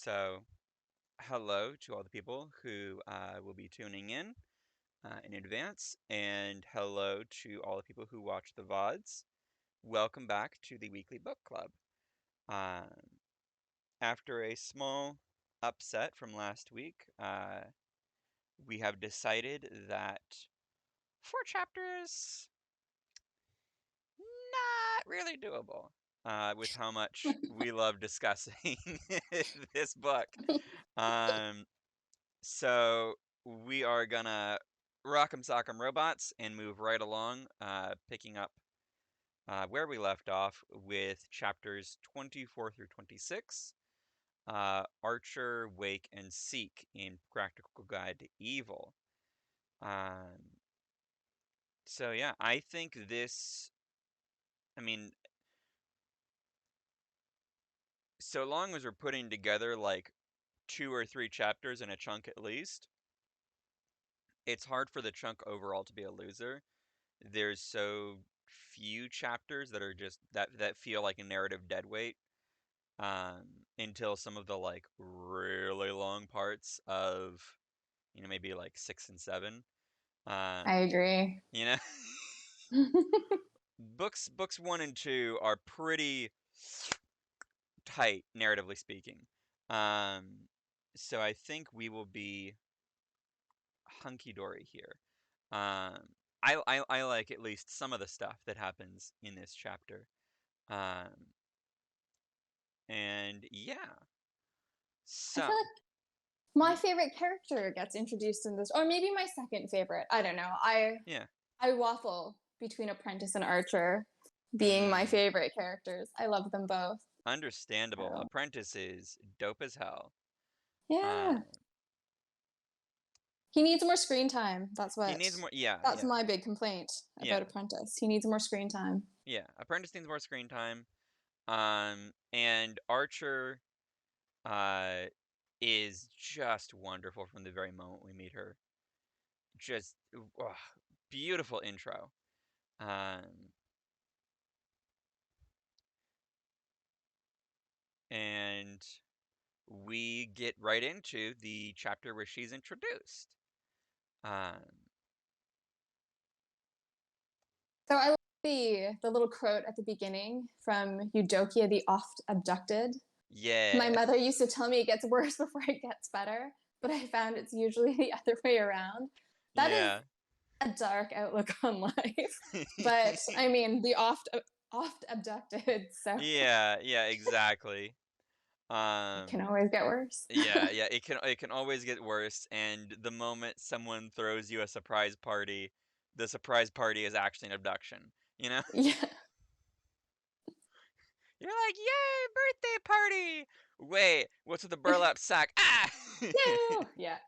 So, hello to all the people who will be tuning in advance, and hello to all the people who watch the VODs. Welcome back to the Weekly Book Club. Um, After a small upset from last week, we have decided that 4 chapters, not really doable, with how much we love discussing this book. Um, So we are gonna rock'em sock'em robots and move right along, picking up where we left off with chapters 24 through 26, Archer, Wake, and Seek in Practical Guide to Evil. Um, so yeah, I think this, I mean, so long as we're putting together like 2 or 3 chapters in a chunk at least, it's hard for the chunk overall to be a loser. There's so few chapters that are just that feel like a narrative deadweight, um, until some of the like really long parts of maybe like 6 and 7. Um, I agree. you know, books 1 and 2 are pretty tight narratively speaking. Um, so I think we will be hunky dory here. Um, I like at least some of the stuff that happens in this chapter. Um, and yeah, I feel so like my mhm, favorite character gets introduced in this, or maybe my second favorite. I don't know. yeah, I waffle between Apprentice and Archer being my mm, favorite characters. I love them both. understandable. So Apprentice is dope as hell. Uh, yeah, he needs more screen time. he needs more. Yeah, That's yeah, my big complaint yeah, about Apprentice. He needs more screen time. yeah. Apprentice needs more screen time. And Archer, uh, is just wonderful from the very moment we meet her. Just ugh, beautiful intro. Um, and we get right into the chapter where she's introduced. Um, So I love the little quote at the beginning from Eudokia the Oft Abducted. My yeah, mother used to tell me it gets worse before it gets better, but I found it's usually the other way around. That is yeah. a dark outlook on life, but I mean, the oft abducted, so Yeah, yeah, exactly. it can Um, always get worse. yeah, yeah, it can always get worse, and the moment someone throws you a surprise party, the surprise party is actually an abduction, you know? Yeah. You're like, "Yay, birthday party!" Wait, what's with the burlap sack? Ah! No. Yeah.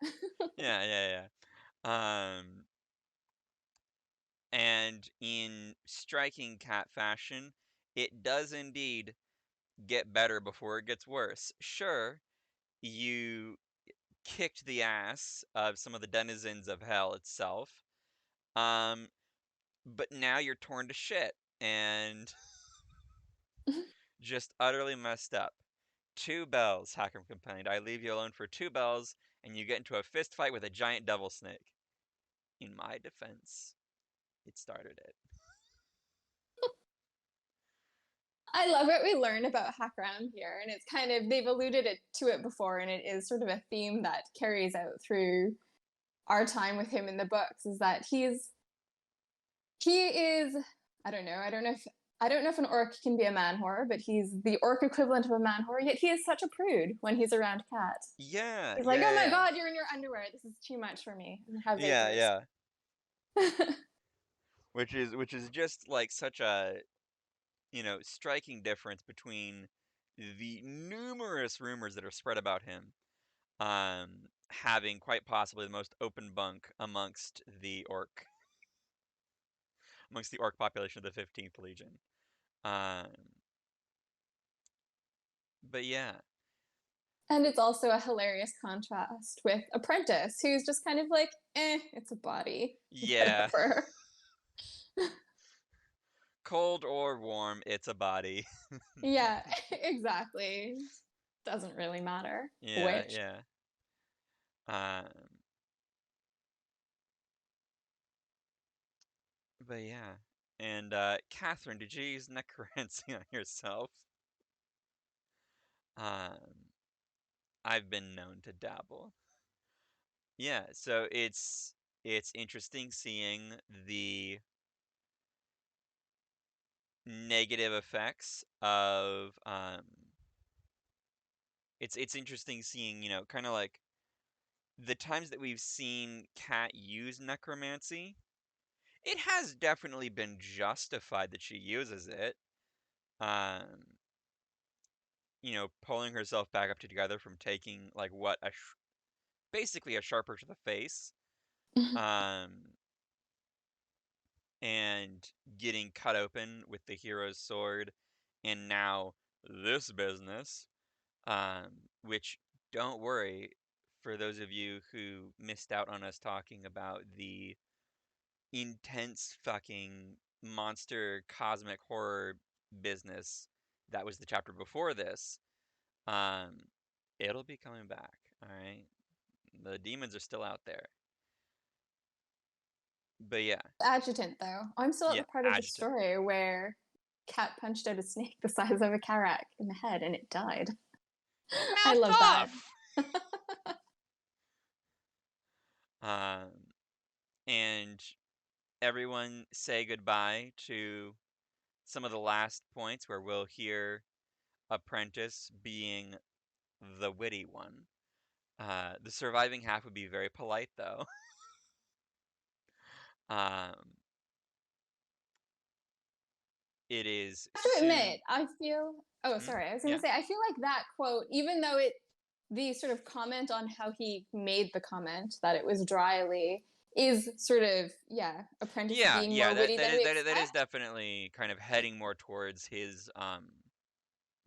Yeah, yeah, yeah. And in striking cat fashion, it does indeed get better before it gets worse. Sure, you kicked the ass of some of the denizens of hell itself. Um, but now you're torn to shit and just utterly messed up. 2 bells, Hacker complained. I leave you alone for 2 bells, and you get into a fist fight with a giant devil snake. In my defense, it started it. I love what we learn about Hakram here, and it's kind of they've alluded to it before, and it is sort of a theme that carries out through our time with him in the books. Is that he is I don't know if an orc can be a man whore, but he's the orc equivalent of a man whore. Yet he is such a prude when he's around Cat. Yeah, He's like, yeah, "Oh my yeah, god, you're in your underwear. This is too much for me." And have yeah, vapors. yeah. Which is just like such a striking difference between the numerous rumors that are spread about him, having quite possibly the most open bunk amongst the orc population of the 15th Legion. Um, but yeah, And it's also a hilarious contrast with Apprentice, who's just kind of like, it's a body, yeah, whatever. cold or warm, it's a body. Yeah, exactly. Doesn't really matter Yeah, which. yeah. Um, but yeah. And Catherine, did you use necromancy on yourself? Um, I've been known to dabble. Yeah, so it's interesting seeing the negative effects of it's interesting seeing, kind of like the times that we've seen Kat use necromancy. It has definitely been justified that she uses it. Um, pulling herself back up together from taking like basically a sharper to the face. Um, and getting cut open with the hero's sword, and now this business. Which, don't worry, for those of you who missed out on us talking about the intense fucking monster cosmic horror business that was the chapter before this, um, it'll be coming back. All right, the demons are still out there, but yeah, Adjutant, though. I'm still at yeah, the part of the adjutant. story where Cat punched out a snake the size of a carrack in the head and it died. I Mouth love that. off. Um, and everyone say goodbye to some of the last points where we'll hear Apprentice being the witty one. The surviving half would be very polite, though. Um, it is I have to soon. admit, I feel. Oh, Hmm? sorry. I was going to Yeah. say, I feel like that quote, even though the sort of comment on how he made the comment that it was dryly, is sort of, yeah, Apprentice Yeah, being yeah. more That witty that than is we that is expect. definitely kind of heading more towards his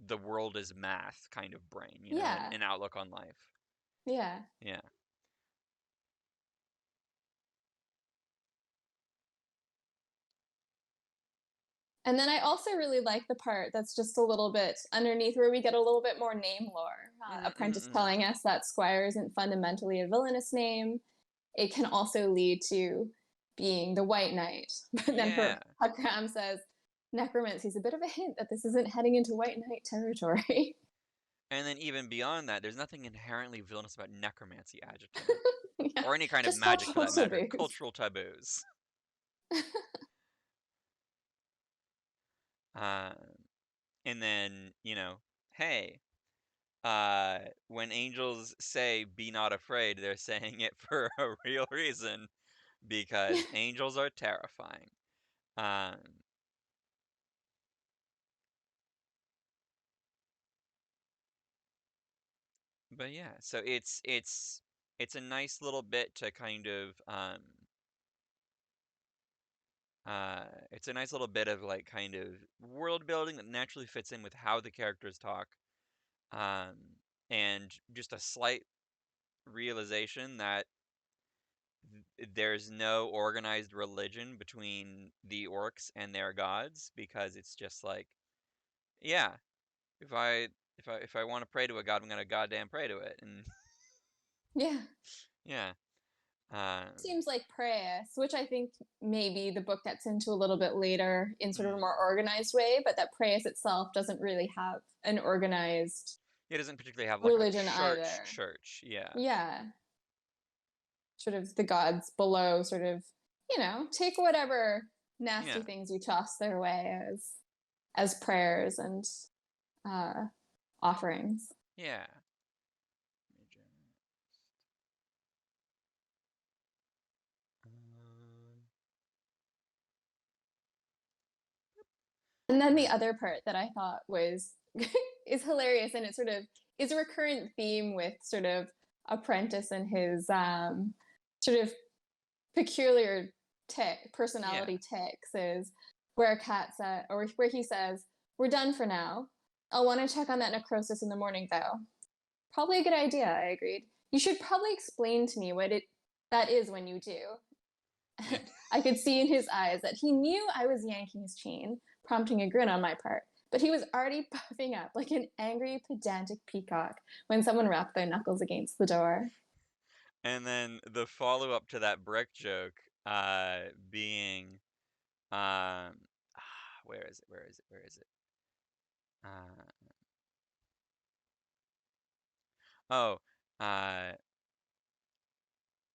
the world is math kind of brain, and Yeah, an outlook on life. yeah. Yeah. And then I also really like the part that's just a little bit underneath where we get a little bit more name lore. Apprentice Mm-mm-mm. telling us that Squire isn't fundamentally a villainous name. It can also lead to being the White Knight. But then Yeah. Huck Graham says, necromancy is a bit of a hint that this isn't heading into White Knight territory. And then even beyond that, there's nothing inherently villainous about necromancy, adjutant, Yeah, or any kind of just magic for cultural that matter. taboos. Cultural taboos. Uh, and then, hey, when angels say "be not afraid," they're saying it for a real reason because angels are terrifying. Um, but yeah, so it's a nice little bit to kind of it's a nice little bit of like kind of world building that naturally fits in with how the characters talk. Um, and just a slight realization that there's no organized religion between the orcs and their gods because it's just like, yeah, if I if I want to pray to a god, I'm gonna goddamn pray to it, and Yeah. yeah, um, Seems like Praeus, which I think maybe the book gets into a little bit later in sort of a mm. more organized way, but that Praeus itself doesn't really have an organized It doesn't particularly have like a religion either. church, yeah, Yeah, sort of the gods below, sort of, take whatever nasty yeah, things you toss their way as prayers and uh, offerings. yeah. And then the Alright. other part that I thought was is hilarious, and it sort of is a recurrent theme with sort of Apprentice and his sort of peculiar Yeah, personality ticks is where Kat said, or where he says, "We're done for now. I'll want to check on that necrosis in the morning, though." Probably a good idea, I agreed. You should probably explain to me what it that is when you do. yeah, I could see in his eyes that he knew I was yanking his chain, prompting a grin on my part. but he was already puffing up like an angry, pedantic peacock when someone rapped their knuckles against the door. And then the follow-up to that brick joke, being, where is it? Where is it? Where is it? Uh, oh, uh,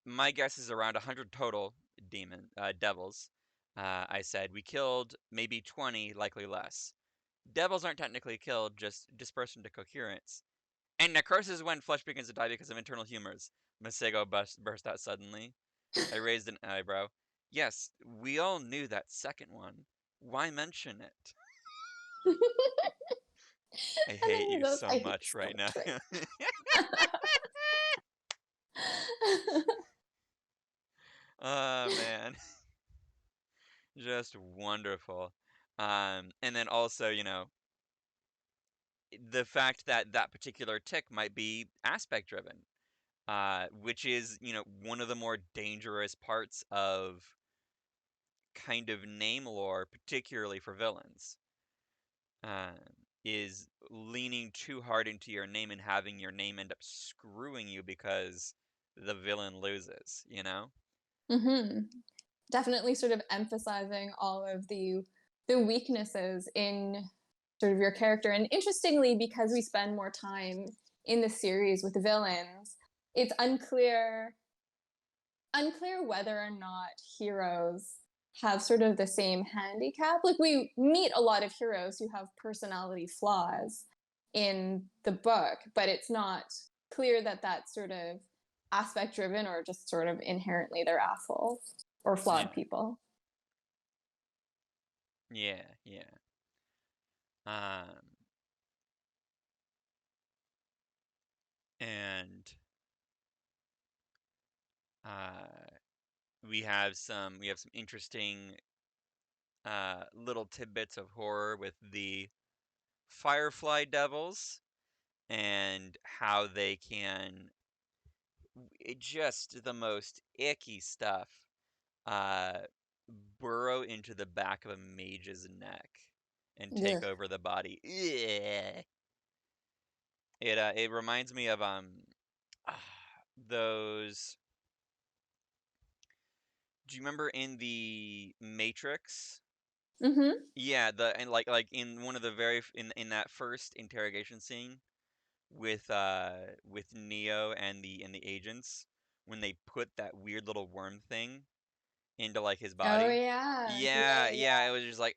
my guess is around 100 total devils. I said we killed maybe 20, likely less. Devils aren't technically killed, just dispersed into coherence. And necrosis is when flesh begins to die because of internal humors. Masego burst out suddenly. I raised an eyebrow. Yes, we all knew that second one. Why mention it? I And hate then he you goes, so I hate you much so right now. much right Oh man, just wonderful. And then also, the fact that that particular tick might be aspect driven, which is, one of the more dangerous parts of kind of name lore, particularly for villains, um, is leaning too hard into your name and having your name end up screwing you because the villain loses, you know? hmm Definitely sort of emphasizing all of the weaknesses in sort of your character. And interestingly, because we spend more time in the series with the villains, it's unclear whether or not heroes have sort of the same handicap. Like we meet a lot of heroes who have personality flaws in the book, but it's not clear that that's sort of aspect driven or just sort of inherently they're assholes or flawed Yeah, people. yeah, yeah. Um, and uh, we have some interesting little tidbits of horror with the Firefly Devils and how they can just the most icky stuff uh burrow into the back of a mage's neck and take Ugh. over the body. Ugh. It reminds me of those. Do you remember in the Matrix? Mm-hmm. Yeah, the and like in one of the in that first interrogation scene with Neo and the agents when they put that weird little worm thing into like his Oh body. yeah, yeah, Yeah, yeah, yeah, it yeah. was just like,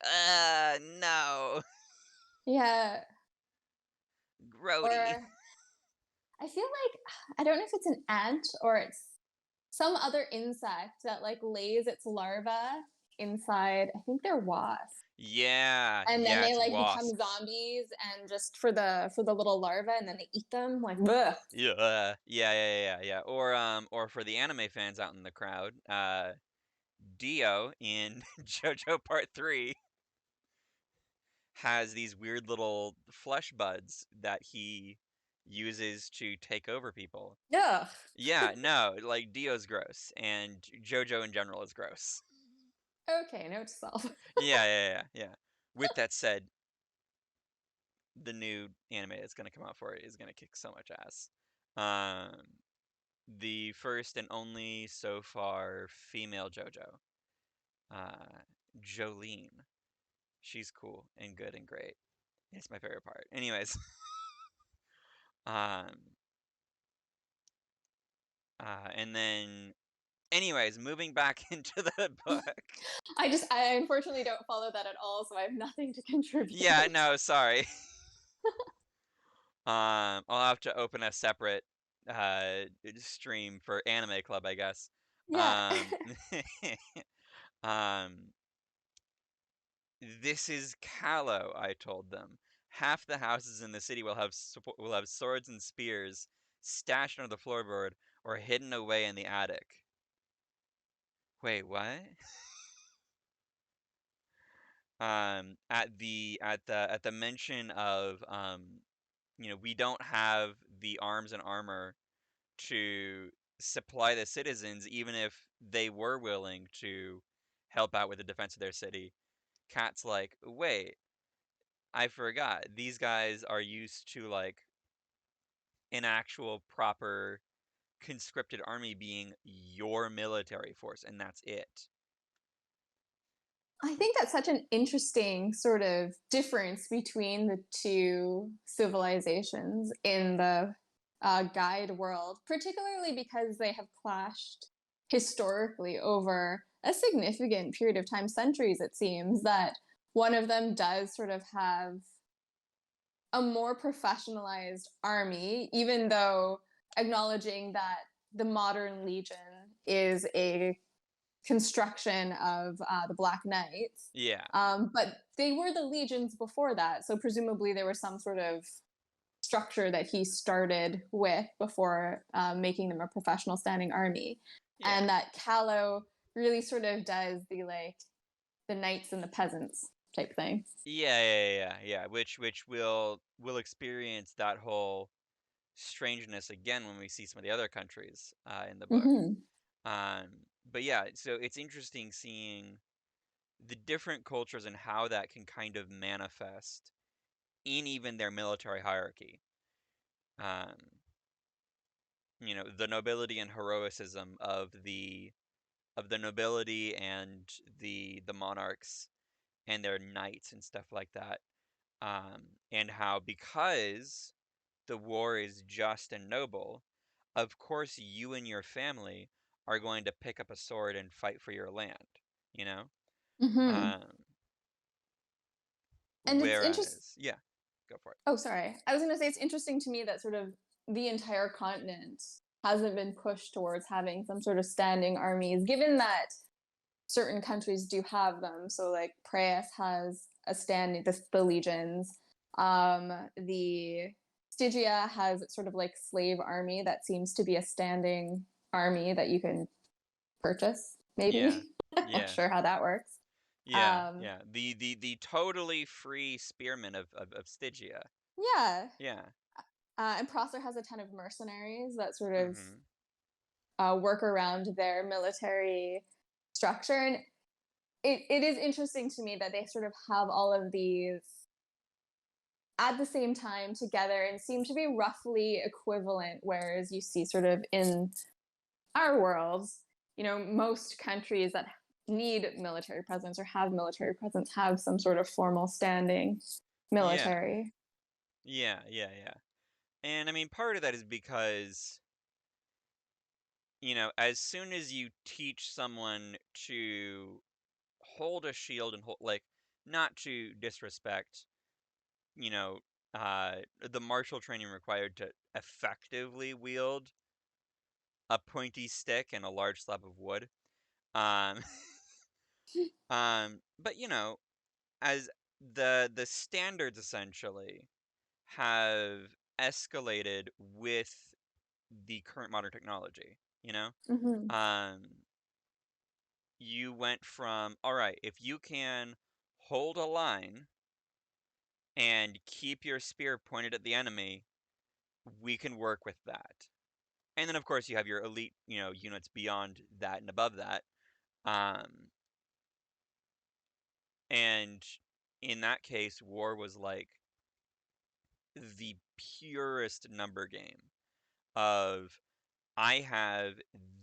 no, Yeah. grody. Or I feel like I don't know if it's an ant or it's some other insect that like lays its larva inside. I think they're wasps. Yeah, And then yeah, they it's like become wasps. zombies and just for the little larva and then they eat them like bleh. Yeah, yeah. Or for the anime fans out in the crowd, Dio in JoJo Part 3 has these weird little flesh buds that he uses to take over people. Ugh. Yeah, no, like Dio's gross, and JoJo in general is gross. Okay, note to self. Yeah. With that said, the new anime that's gonna come out for it is gonna kick so much ass. Um, the first and only so far female JoJo, uh, Jolene. She's cool and good and great. It's my favorite part. Anyways, um, and then, anyways, moving back into the book. I unfortunately don't follow that at all, so I have nothing to Yeah, contribute. no, sorry. I'll have to open a separate uh stream for Anime Club, I guess. Yeah. Um, um, this is Callow, I told them. Half the houses in the city will have swords and spears stashed under the floorboard or hidden away in the attic. Wait, what? At the mention of we don't have the arms and armor to supply the citizens, even if they were willing to help out with the defense of their city. Cat's like, wait, I forgot. These guys are used to like an actual proper conscripted army being your military force, and that's it. I think that's such an interesting sort of difference between the two civilizations in the guide world, particularly because they have clashed historically over a significant period of time, centuries, it seems, that one of them does sort of have a more professionalized army, even though acknowledging that the modern Legion is a construction of the Black Knights. Yeah. But they were the legions before that, so presumably there was some sort of structure that he started with before making them a professional standing army, Yeah. and that Callow really sort of does the like the knights and the peasants type thing. Yeah. Which will experience that whole strangeness again when we see some of the other countries in the book. Mm-hmm. Um, but yeah, so it's interesting seeing the different cultures and how that can kind of manifest in even their military hierarchy. Um, the nobility and heroicism of the nobility and the monarchs and their knights and stuff like that. And how because the war is just and noble, of course you and your family are going to pick up a sword and fight for your land, you know? Mm-hmm. Um, And it's interesting. whereas, yeah, go for it. Oh, sorry. I was going to say it's interesting to me that sort of the entire continent hasn't been pushed towards having some sort of standing armies, given that certain countries do have them. So, like, Praeus has a standing, the legions. The Stygia has sort of like slave army that seems to be a standing army that you can purchase, Yeah, maybe. Not yeah, sure how that works. Um, yeah. The totally free spearmen of Stygia. yeah. Yeah. And Prosser has a ton of mercenaries that sort of Mm-hmm. work around their military structure. And it is interesting to me that they sort of have all of these at the same time together and seem to be roughly equivalent, whereas you see sort of in our world, most countries that need military presence or have military presence have some sort of formal standing Yeah. military. Yeah. And I mean, part of that is because, as soon as you teach someone to hold a shield and hold, like, not to disrespect, you know, uh, the martial training required to effectively wield a pointy stick and a large slab of wood. Um, but as the standards essentially have escalated with the current modern technology, you know? Mm-hmm. Um, you went from, all right, if you can hold a line and keep your spear pointed at the enemy, we can work with that. And then of course you have your elite, units beyond that and above that. Um, and in that case, war was like the purest number game of I have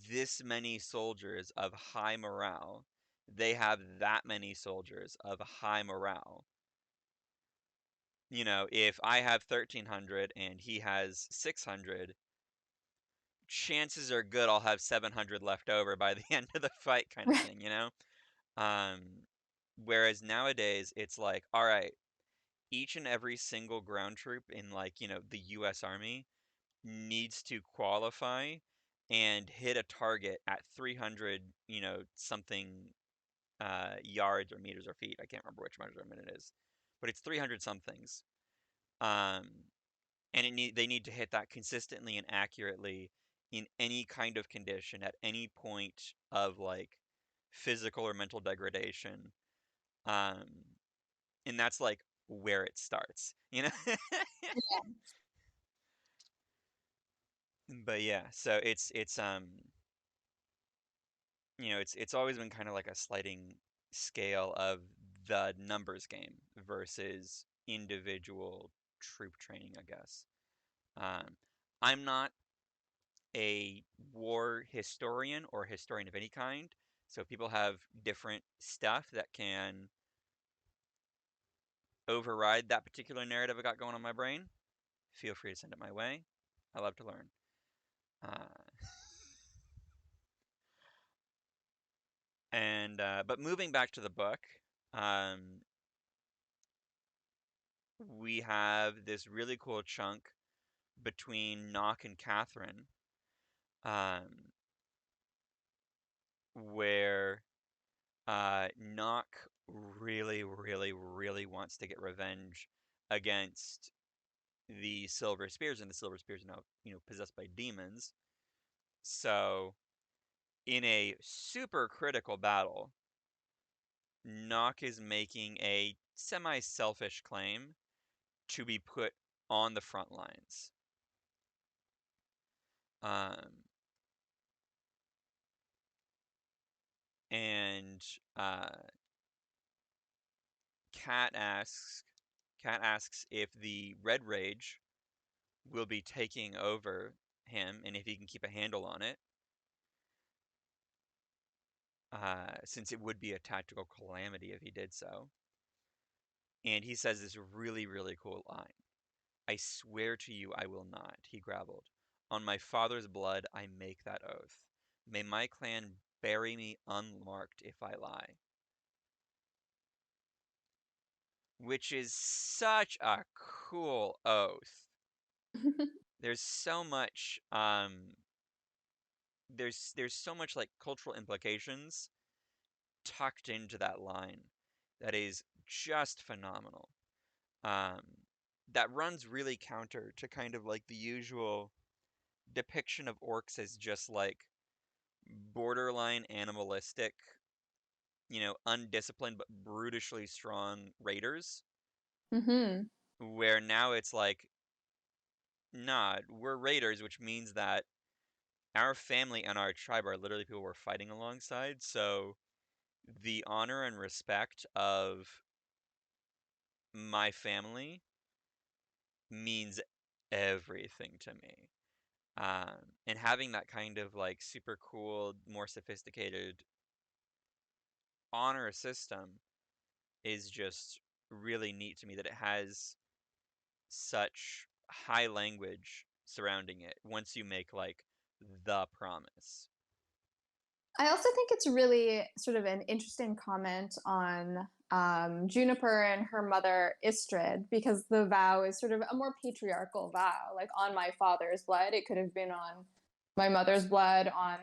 this many soldiers of high morale. They have that many soldiers of high morale. If I have 1,300 and he has 600, chances are good I'll have 700 left over by the end of the fight, kind of Right. thing, you know? Um, whereas nowadays, it's like, all right, each and every single ground troop in, like, the US Army needs to qualify and hit a target at 300, something yards or meters or feet. I can't remember which measurement it is, but it's 300 somethings. Um, and they need to hit that consistently and accurately in any kind of condition at any point of like physical or mental degradation. Um, and that's like where it starts, you know? But yeah, so it's always been kind of like a sliding scale of the numbers game versus, individual troop training, I guess. Um, I'm not a war historian or historian of any kind, so if people have different stuff that can override that particular narrative I got going on in my brain, feel free to send it my way. I love to learn. Uh, but moving back to the book, um, we have this really cool chunk between Nock and Catherine, um, where Nock really, really, really wants to get revenge against the Silver Spears, and the Silver Spears are now, possessed by demons. So, in a super critical battle, Nock is making a semi-selfish claim to be put on the front lines. Um, and Cat asks, Cat asks if the Red Rage will be taking over him and if he can keep a handle on it, since it would be a tactical calamity if he did so. And he says this really, really cool line. I swear to you I will not, he growled. On my father's blood I make that oath. May my clan bury me unmarked if I lie. Which is such a cool oath. There's so much there's so much like cultural implications tucked into that line that is just phenomenal. Um, that runs really counter to kind of like the usual depiction of orcs as just like borderline animalistic, undisciplined but brutishly strong raiders, Mm-hmm. where now it's like, nah, we're raiders, which means that our family and our tribe are literally people we're fighting alongside, so the honor and respect of my family means everything to me. And having that kind of like super cool, more sophisticated honor system is just really neat to me that it has such high language surrounding it once you make like the promise. I also think it's really sort of an interesting comment on Juniper and her mother Istrid, because the vow is sort of a more patriarchal vow, like on my father's blood. It could have been on my mother's blood, on,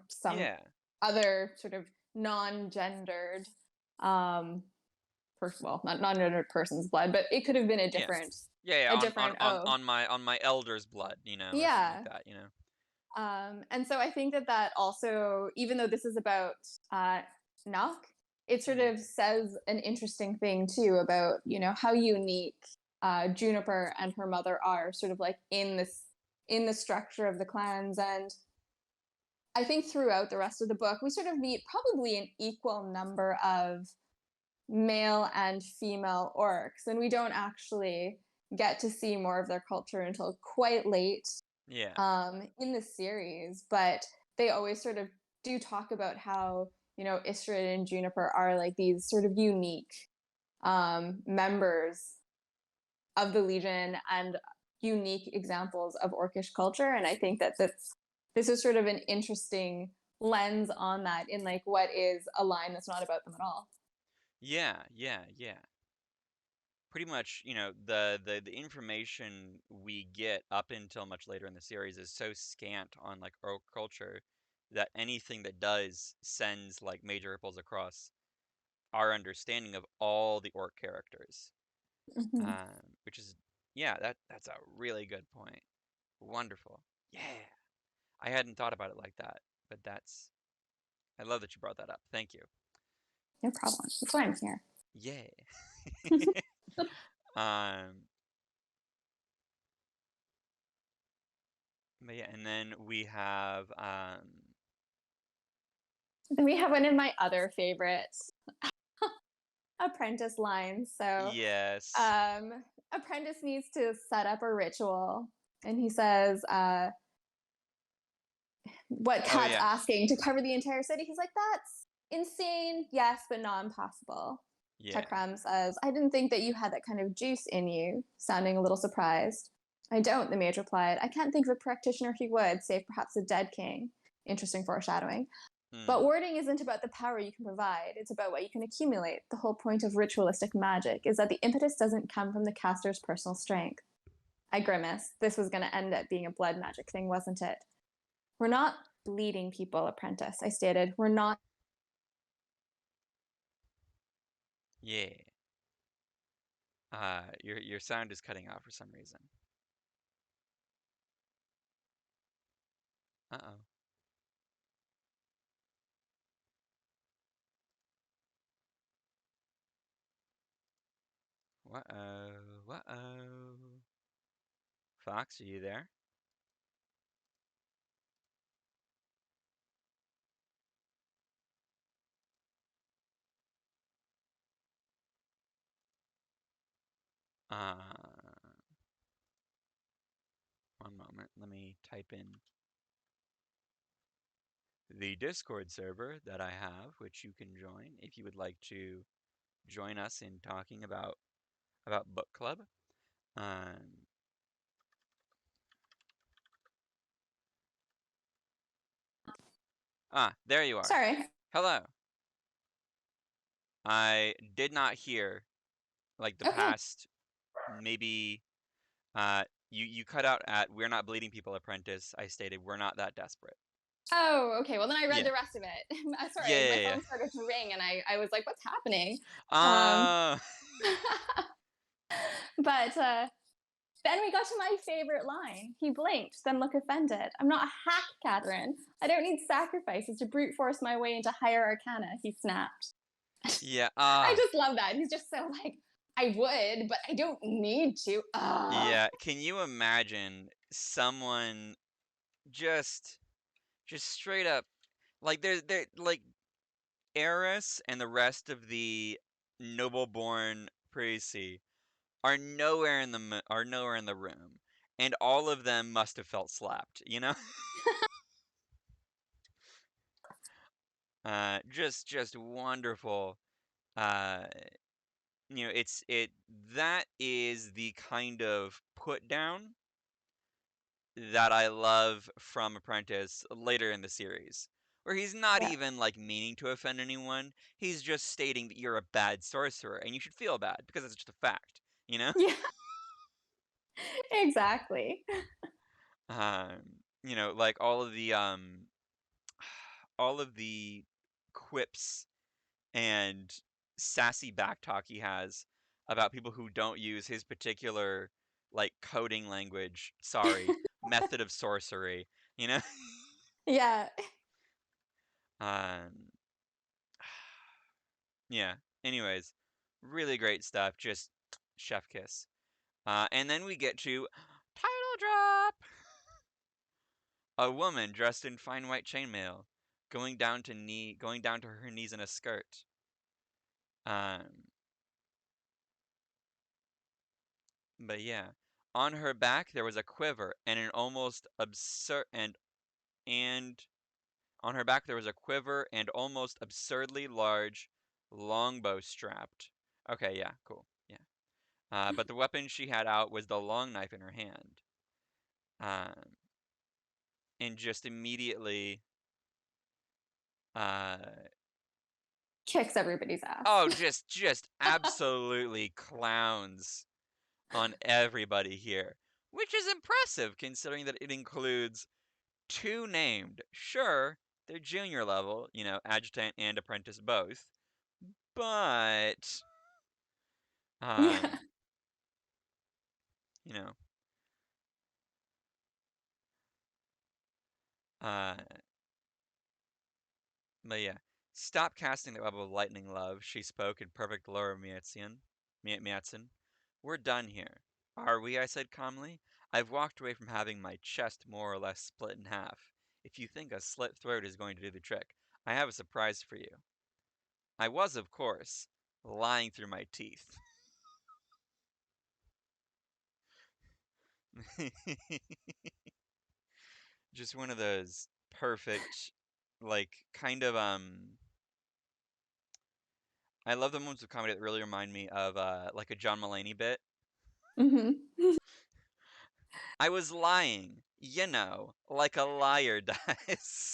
some Yeah. other sort of non-gendered, um, well, not non-gendered person's blood, but it could have been a Yeah. different, Yeah, yeah, a different oath. on my elder's blood, or something like Yeah, that. and so I think that that also, even though this is about Nock, it sort Mhm. of says an interesting thing too about how unique Juniper and her mother are, sort of like in the structure of the clans. And I think throughout the rest of the book, we sort of meet probably an equal number of male and female orcs, and we don't actually get to see more of their culture until quite late Yeah. in the series. But they always sort of do talk about how Istrid and Juniper are like these sort of unique members of the Legion and unique examples of orcish culture. And I think that this is sort of an interesting lens on that, in like what is a line that's not about them at all. Yeah, yeah, yeah. Pretty much, the information we get up until much later in the series is so scant on like orc culture that anything that does sends like major ripples across our understanding of all the orc characters. Mm-hmm. Which is, yeah, that's a really good point. Wonderful. Yeah. I hadn't thought about it like that, but I love that you brought that up. Thank you. No problem. That's why I'm here. Yeah. Um, but yeah, and then we have Then we have one of my other favorites. apprentice lines. So, Yes. um, apprentice needs to set up a ritual, and he says, "What Oh Cat's yeah. asking to cover the entire city." He's like, "That's insane, yes, but not impossible." Yeah. Takram says, "I didn't think that you had that kind of juice in you," sounding a little surprised. "I don't," the mage replied. "I can't think of a practitioner who would, save perhaps a dead king." Interesting foreshadowing. But Hmm. warding isn't about the power you can provide, it's about what you can accumulate. The whole point of ritualistic magic is that the impetus doesn't come from the caster's personal strength. I grimaced. This was going to end up being a blood magic thing, wasn't it? "We're not bleeding people, apprentice," I stated. "We're not." Yeah. Your sound is cutting out for some reason. Uh-oh. Uh-oh. Uh-oh. Fox, are you there? Uh, one moment. Let me type in the Discord server that I have, which you can join if you would like to join us in talking about book club. Um, there you are. Sorry. Hello. I did not hear like the Okay. past maybe you cut out at "We're not bleeding people, apprentice." I stated we're not that desperate. Oh, okay. Well, then I read Yeah. the rest of it. Yeah, Sorry, my yeah, phone started to ring, and I was like, "What's happening?" Um, yeah. but then we got to my favorite line. He blinked, then looked offended. "I'm not a hack, Catherine. I don't need sacrifices to brute force my way into higher arcana," he snapped. Yeah, I just love that. He's just so like, "I would, but I don't need to." yeah. Can you imagine someone just just straight up like they're like Eris and the rest of the noble-born Praesi are nowhere in the room, and all of them must have felt slapped, you know? Just wonderful. Uh, it that is the kind of put down that I love from Apprentice later in the series, where he's not Yeah. even like meaning to offend anyone. He's just stating that you're a bad sorcerer and you should feel bad because it's just a fact, you know? Yeah, exactly. Like all of the quips and sassy backtalk he has about people who don't use his particular like coding language, sorry, method of sorcery, you know? Yeah. Um yeah. Anyways, really great stuff. Just chef kiss. And then we get to title drop. A woman dressed in fine white chainmail, going down to her knees in a skirt. Um, but yeah, on her back there was a quiver and an almost absurd and on her back there was a quiver and almost absurdly large longbow strapped. Okay, yeah, cool, yeah. But the weapon she had out was the long knife in her hand. Um, and just immediately, uh, Kicks everybody's ass. oh, just absolutely clowns on everybody here, which is impressive considering that it includes two named. Sure, they're junior level, adjutant and apprentice both, but Yeah. um, you know, uh, but yeah. Stop casting the web of lightning, love, she spoke in perfect Laura Miatzen. We're done here. Are we? I said calmly. I've walked away from having my chest more or less split in half. If you think a slit throat is going to do the trick, I have a surprise for you. I was, of course. lying through my teeth. Just one of those perfect, like, kind of, I love the moments of comedy that really remind me of, like a John Mulaney bit. Hmm. I was lying, like a liar does.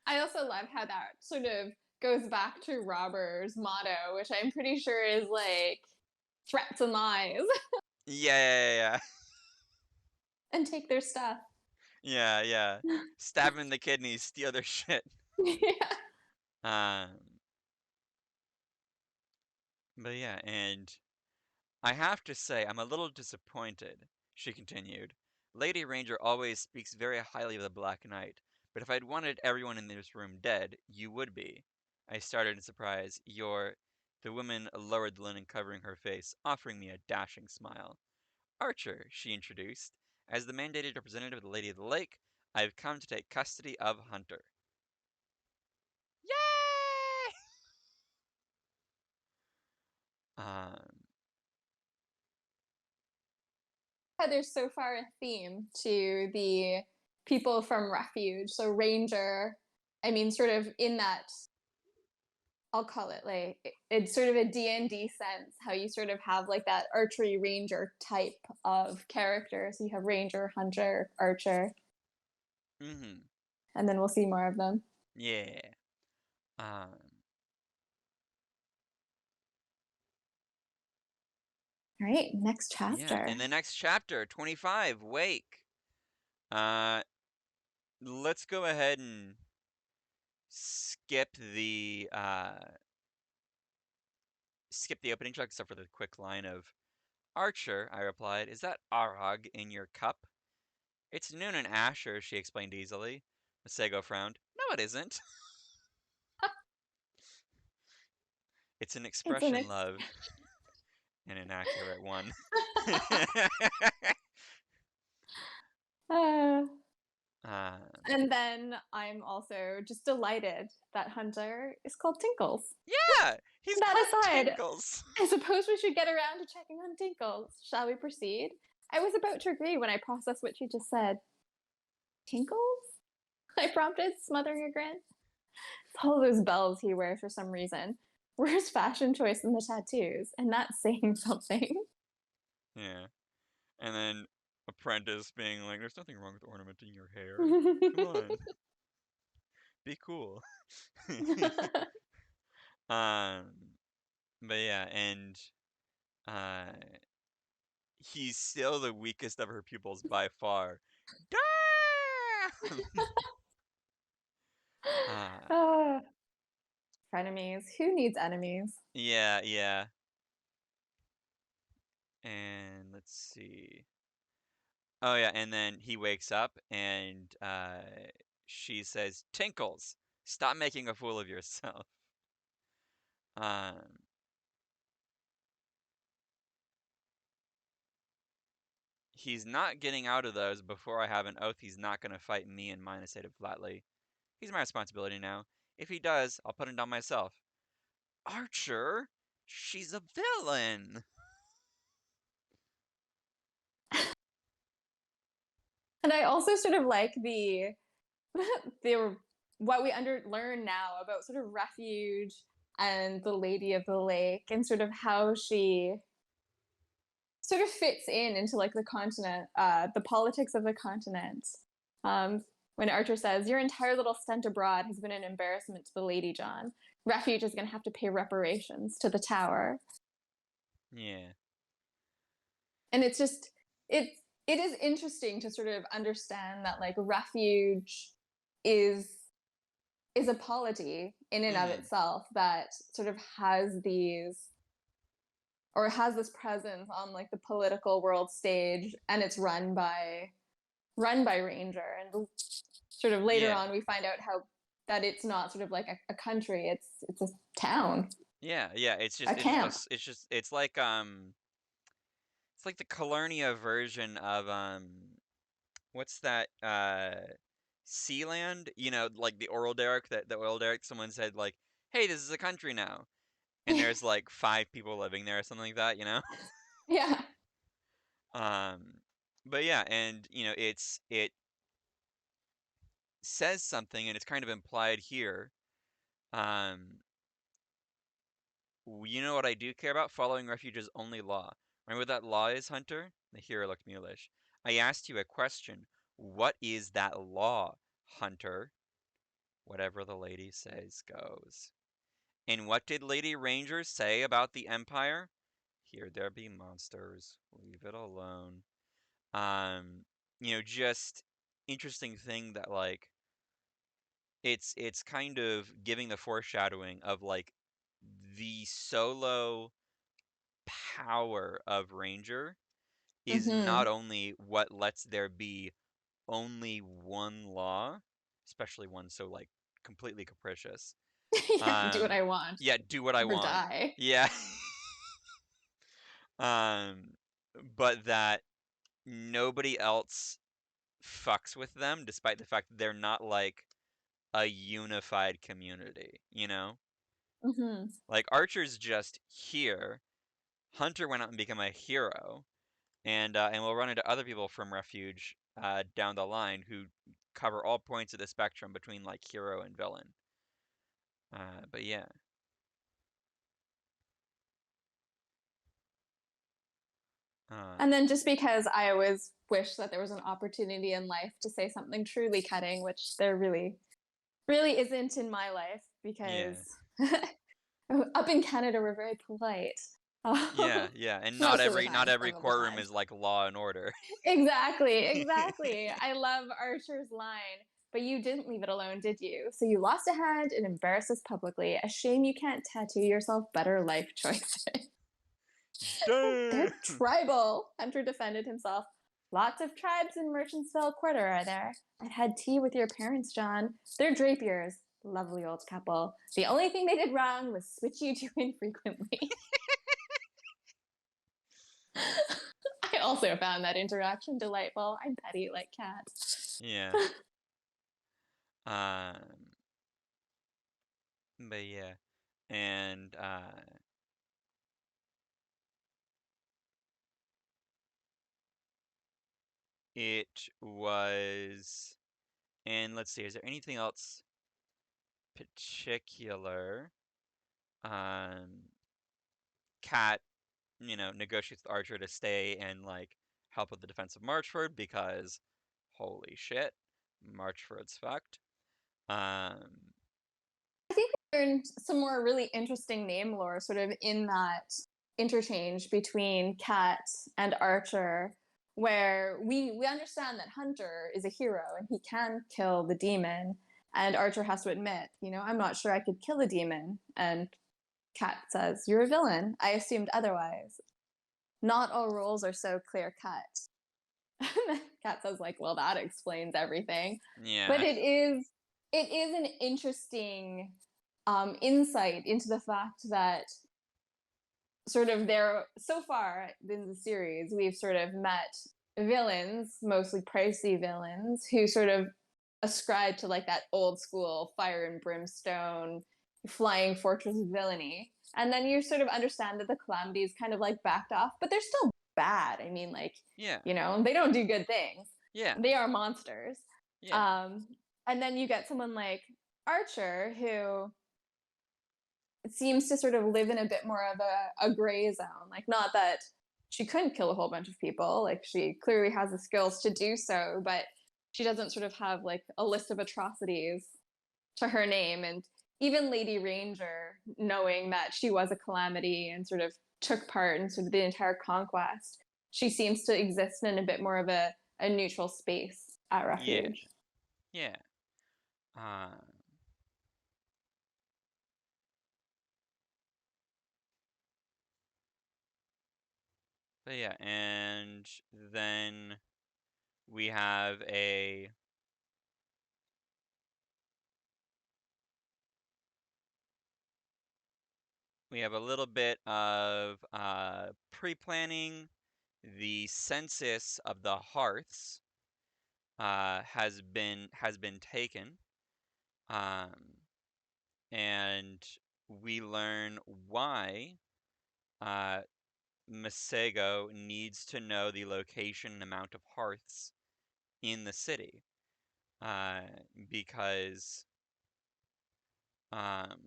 I also love how that sort of goes back to Robber's motto, which I'm pretty sure is like threats and lies Yeah, yeah, yeah, and take their stuff. yeah, yeah. Stab 'em in the kidneys, steal their shit. Yeah. Um, but yeah, and I have to say, I'm a little disappointed, she continued. Lady Ranger always speaks very highly of the Black Knight, but if I'd wanted everyone in this room dead, you would be. I started in surprise. The woman lowered the linen covering her face, offering me a dashing smile. Archer, she introduced. As the mandated representative of the Lady of the Lake, I've come to take custody of Hunter. Yay! Um, There's so far a theme to the people from Refuge. So Ranger, I mean, sort of in that, I'll call it like it's sort of a D&D sense, how you sort of have like that archery ranger type of character. So you have Ranger, Hunter, Archer, mm-hmm. and then we'll see more of them. Yeah. Um, All right, next yeah. chapter. In the next chapter, 25, Wake. Uh, let's go ahead and skip the opening shot except for the quick line of Archer, I replied. Is that Arog in your cup? It's Noon and Asher, she explained easily. Masego frowned. No, it isn't. It's an It's an expression, ex- love. An inaccurate one. uh, um, and then I'm also just delighted that Hunter is called Tinkles. yeah, he's That called aside, Tinkles. I suppose we should get around to checking on Tinkles. Shall we proceed? I was about to agree when I processed what you just said. Tinkles? I prompted, smothering a grin. It's all those bells he wears for some reason. Worse fashion choice than the tattoos, and that's saying something. Yeah. And then Apprentice being like, there's nothing wrong with ornamenting your hair. Come on, be cool. um, but yeah, and uh, he's still the weakest of her pupils by far. Damn! uh, Ah, frenemies. Who needs enemies? yeah, yeah. And let's see. Oh yeah, and then he wakes up and she says, "Tinkles, stop making a fool of yourself." Um, he's not getting out of those before I have an oath he's not going to fight me and mine, I stated flatly. He's my responsibility now. If he does, I'll put him down myself. Archer, she's a villain. And I also sort of like the what we learn now about sort of refuge and the Lady of the Lake and sort of how she sort of fits in into like the continent, the politics of the continent. Um, when Archer says, "Your entire little stint abroad has been an embarrassment to the Lady John. Refuge is going to have to pay reparations to the Tower." Yeah. And it's just it it is interesting to sort of understand that like refuge is is a polity in and of Mm-hmm. itself that sort of has these or has this presence on like the political world stage, and it's run by Ranger, and sort of later Yeah. on we find out how that it's not sort of like a country, it's a town, Yeah, yeah. a camp. It's like the Calurnia version of what's that Sealand? You know, like the oil derrick someone said like hey, this is a country now, and there's like 5 people living there or something like that, you know. Yeah. Um, but yeah, and it says something, and it's kind of implied here. Um, you know what I do care about? Following refuge's only law. Remember what that law is, Hunter? The hero looked mulish. I asked you a question. What is that law, Hunter? Whatever the lady says goes. And what did Lady Ranger say about the Empire? Here there be monsters. Leave it alone. Um, just interesting thing that like it's kind of giving the foreshadowing of like the solo power of Ranger is Mm-hmm. not only what lets there be only one law, especially one so like completely capricious. Yeah, do what I want Yeah, do what I or want. die. Yeah. um, but that nobody else fucks with them, despite the fact that they're not like a unified community, you know? Mm-hmm. Like Archer's just here. Hunter went out and became a hero, and we'll run into other people from Refuge down the line who cover all points of the spectrum between like hero and villain. But yeah, uh, And then just because I always wish that there was an opportunity in life to say something truly cutting, which there really isn't in my life because yeah, up in Canada we're very polite. yeah, yeah, and not Most of the every time, not every some of the courtroom time. is like Law and Order. Exactly, exactly. I love Archer's line, but you didn't leave it alone, did you? So you lost a hand and embarrassed us publicly. A shame you can't tattoo yourself better life choices. Damn. They're tribal, Hunter defended himself. Lots of tribes in Merchantsville Quarter are there. I'd had tea with your parents, John. They're Drapiers. Lovely old couple. The only thing they did wrong was switch you two infrequently. I also found that interaction delightful. I'm petty like cats. Yeah. Um, but yeah, and it was, and let's see, is there anything else particular? Um, Cat, negotiates with Archer to stay and like help with the defense of Marchford because holy shit, Marchford's fucked. Um, I think we learned some more really interesting name lore sort of in that interchange between Cat and Archer, where we understand that Hunter is a hero and he can kill the demon, and Archer has to admit, I'm not sure I could kill a demon, and Cat says, "You're a villain. I assumed otherwise. Not all roles are so clear cut." Cat says, like, well, that explains everything. But yeah, it is an interesting insight into the fact that sort of there so far in the series we've sort of met villains, mostly pricey villains, who sort of ascribe to like that old school fire and brimstone flying fortress villainy. And then you sort of understand that the calamities kind of like backed off, but they're still bad. I mean, like, yeah, they don't do good things. yeah, They are monsters. yeah, Um, and then you get someone like Archer, who seems to sort of live in a bit more of a gray zone. Like, not that she couldn't kill a whole bunch of people, like, she clearly has the skills to do so, but she doesn't sort of have like a list of atrocities to her name. And even Lady Ranger, knowing that she was a calamity and sort of took part in sort of the entire conquest, she seems to exist in a bit more of a neutral space at yeah, Refuge. yeah. Uh, but yeah, and then we have a little bit of pre-planning. The census of the hearths has been taken. Um, and we learn why uh, Masego needs to know the location and amount of hearths in the city, uh, because um,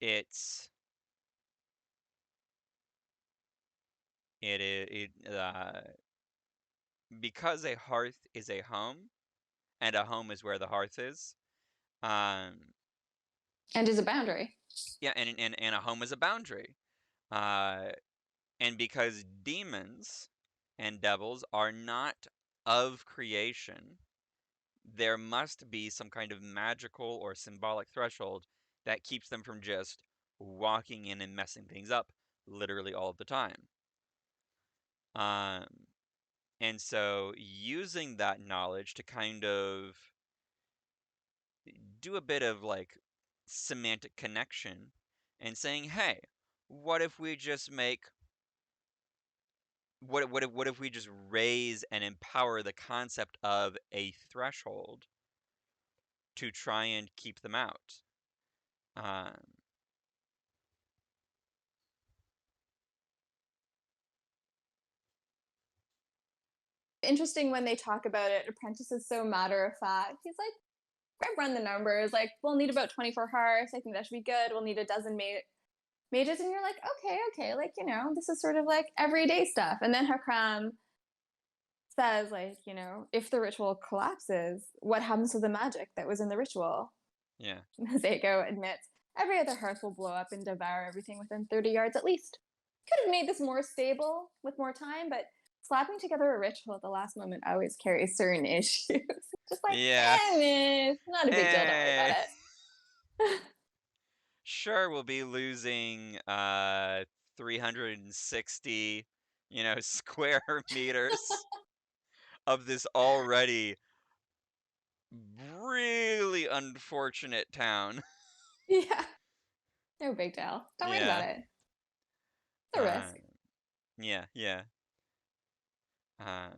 it's it is because a hearth is a home, and a home is where the hearth is. Um, And is a boundary. yeah, and a home is a boundary. Uh, and because demons and devils are not of creation, there must be some kind of magical or symbolic threshold that keeps them from just walking in and messing things up literally all the time. Um, and so using that knowledge to kind of do a bit of like semantic connection and saying, hey, what if we just make what if we just raise and empower the concept of a threshold to try and keep them out? Um, Interesting when they talk about it. Apprentice is so matter of fact. He's like, I run the numbers. Like, we'll need about 24 hearts. I think that should be good. We'll need a dozen mages. And you're like, okay. Like, this is sort of like everyday stuff. And then Hakram says, like, if the ritual collapses, what happens to the magic that was in the ritual? yeah. Zako admits, every other hearth will blow up and devour everything within 30 yards at least. Could have made this more stable with more time, but slapping together a ritual at the last moment always carries certain issues. Just like, Yeah. man, not a big deal. Don't worry about Eh. it. Sure, we'll be losing 360, square meters of this already really unfortunate town. Yeah, no big deal. Don't worry about Yeah. it. It's a Uh, risk. yeah. Um,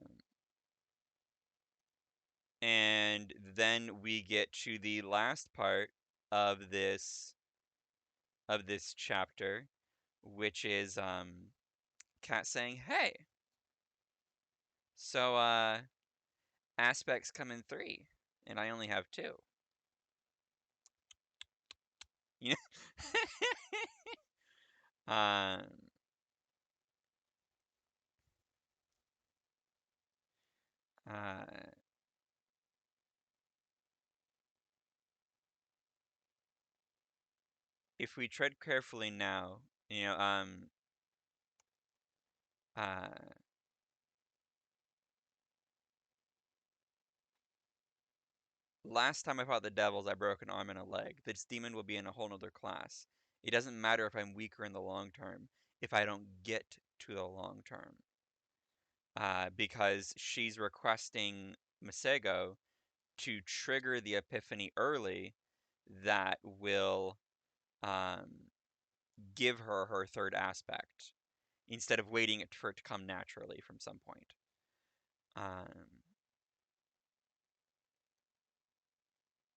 and then we get to the last part of this chapter, which is Cat saying, "Hey, so aspects come in three, and I only have two." You know? Uh, if we tread carefully now, uh, last time I fought the devils, I broke an arm and a leg. This demon will be in a whole nother class. It doesn't matter if I'm weaker in the long term, if I don't get to the long term. Because she's requesting Masego to trigger the epiphany early that will um, give her her third aspect instead of waiting for it to come naturally from some point. Um,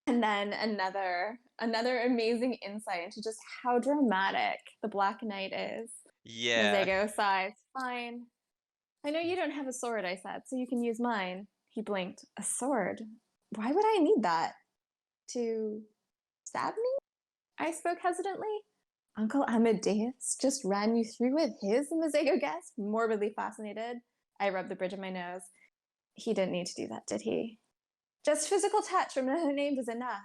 And then another amazing insight into just how dramatic the Black Knight is. yeah. Mazego sighs. Fine. I know you don't have a sword, I said, so you can use mine. He blinked. A sword? Why would I need that? To stab me? I spoke hesitantly. Uncle Amadeus just ran you through with his, Mazego guessed, morbidly fascinated. I rubbed the bridge of my nose. He didn't need to do that, did he? Just physical touch from no name was enough.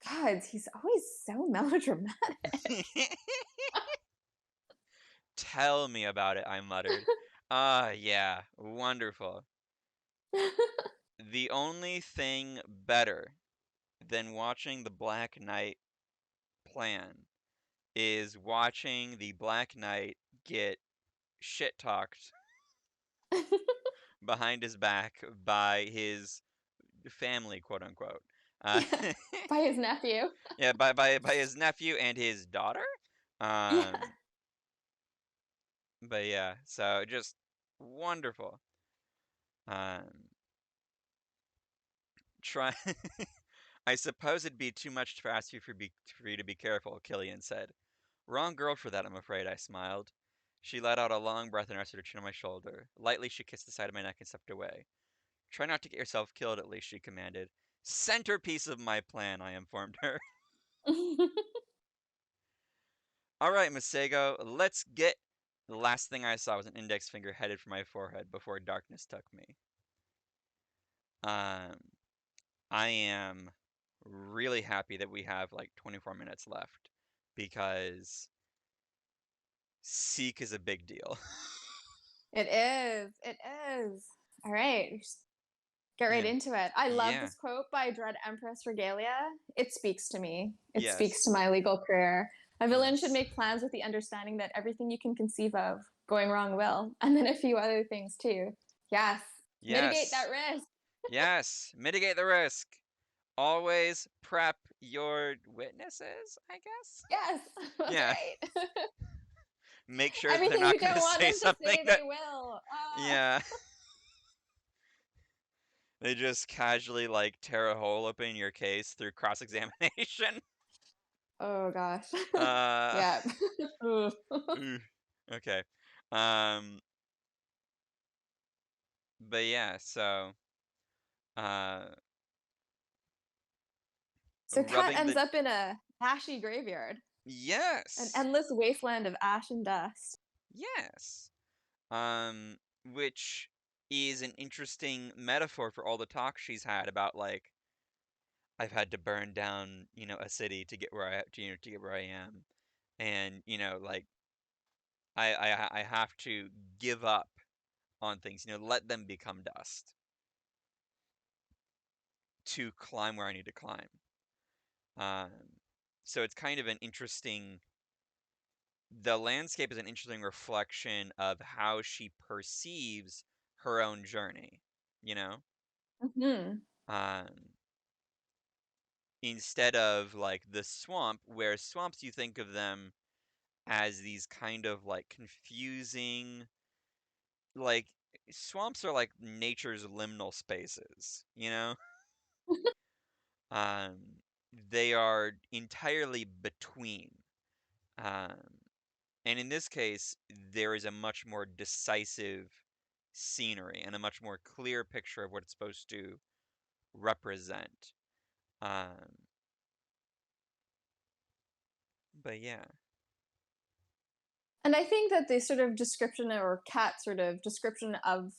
Gods, he's always so melodramatic. Tell me about it, I muttered. Yeah, wonderful. The only thing better than watching the Black Knight plan is watching the Black Knight get shit talked behind his back by his family, quote unquote. Uh, Yeah, by his nephew. yeah, by his nephew and his daughter. Yeah. Um, but yeah, so just wonderful. Um, try I suppose it'd be too much to ask you for you to be careful, Killian said. Wrong girl for that, I'm afraid, I smiled. She let out a long breath and rested her chin on my shoulder. Lightly, she kissed the side of my neck and stepped away. Try not to get yourself killed, at least, she commanded. Centerpiece of my plan, I informed her. All right, Masego, let's get. The last thing I saw was an index finger headed for my forehead before darkness took me. Um, I am really happy that we have like 24 minutes left because Seek is a big deal. It is. It is. All right. Get right Yeah. into it. I love Yeah. this quote by Dread Empress Regalia. It speaks to me. It speaks to Yes. my legal career. A villain should Yes. make plans with the understanding that everything you can conceive of going wrong will, and then a few other things too. Yes. Mitigate that Yes. risk. Yes. Mitigate the risk. Always prep your witnesses, I guess. Yes, that's Yeah. right. Make sure that they're Everything not you going to don't want say them to something say, that. they will. Yeah. They just casually like tear a hole open in your case through cross examination. Oh gosh. uh. Yeah. Ooh, okay. Um. But yeah. So. Uh. So Kat Rubbing ends the. up in a ashy graveyard, an Yes. endless wasteland of ash and dust. Yes. Um. Which is an interesting metaphor for all the talk she's had about like I've had to burn down, a city to get where to get where I am, and like I have to give up on things, let them become dust to climb where I need to climb. Um, so it's kind of an interesting. The landscape is an interesting reflection of how she perceives her own journey. You know, Mm-hmm. um, instead of like the swamp, where swamps you think of them as these kind of like confusing, like swamps are like nature's liminal spaces, you know? Um, they are entirely between. Um, and in this case, there is a much more decisive scenery and a much more clear picture of what it's supposed to represent. Um, but yeah, And I think that the sort of description or Kat sort of description of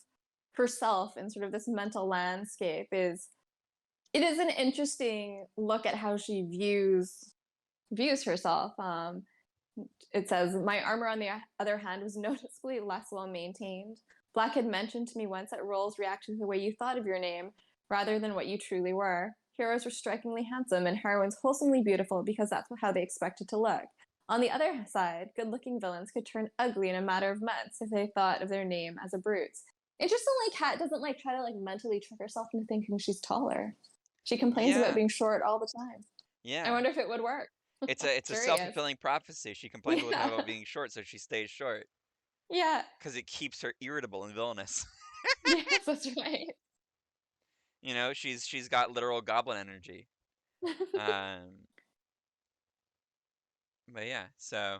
herself in sort of this mental landscape is it is an interesting look at how she views herself. It says, my armor, on the other hand, was noticeably less well maintained. Black had mentioned to me once that roles react to the way you thought of your name rather than what you truly were. Heroes were strikingly handsome and heroines wholesomely beautiful because that's how they expected to look. On the other side, good looking villains could turn ugly in a matter of months if they thought of their name as a brute's. Interestingly, Kat doesn't like try to like mentally trick herself into thinking she's taller. She complains about yeah, being short all the time. I yeah. wonder if it would work. It's a Curious. self-fulfilling prophecy. She complains all the time Yeah. about being short, so she stays short Yeah. because it keeps her irritable and villainous. Yes, that's right. She's got literal goblin energy. Um, but yeah, so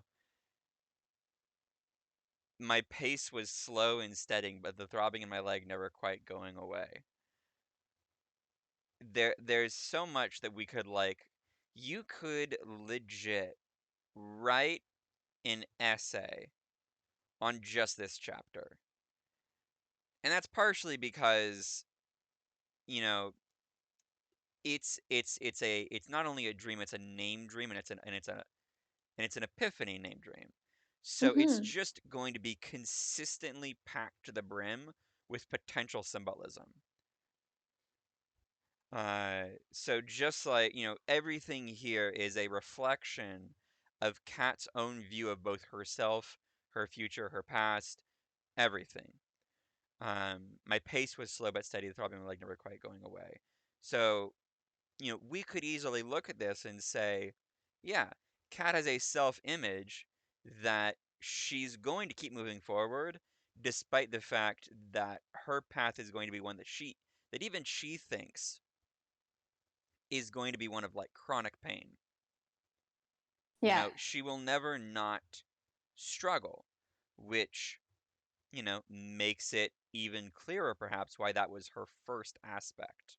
my pace was slow and steadying, but the throbbing in my leg never quite going away. There's so much that we could like. You could legit write an essay on just this chapter, and that's partially because you know it's not only a dream, it's a name dream, and it's an epiphany name dream. So it's Mm-hmm. just going to be consistently packed to the brim with potential symbolism. So just like, everything here is a reflection of Kat's own view of both herself, her future, her past, everything. My pace was slow but steady, the throbbing of my leg never quite going away. So, we could easily look at this and say, yeah, Kat has a self-image that she's going to keep moving forward, despite the fact that her path is going to be one that even she thinks is going to be one of like chronic pain. Yeah. She will never not struggle, which, makes it even clearer perhaps why that was her first aspect.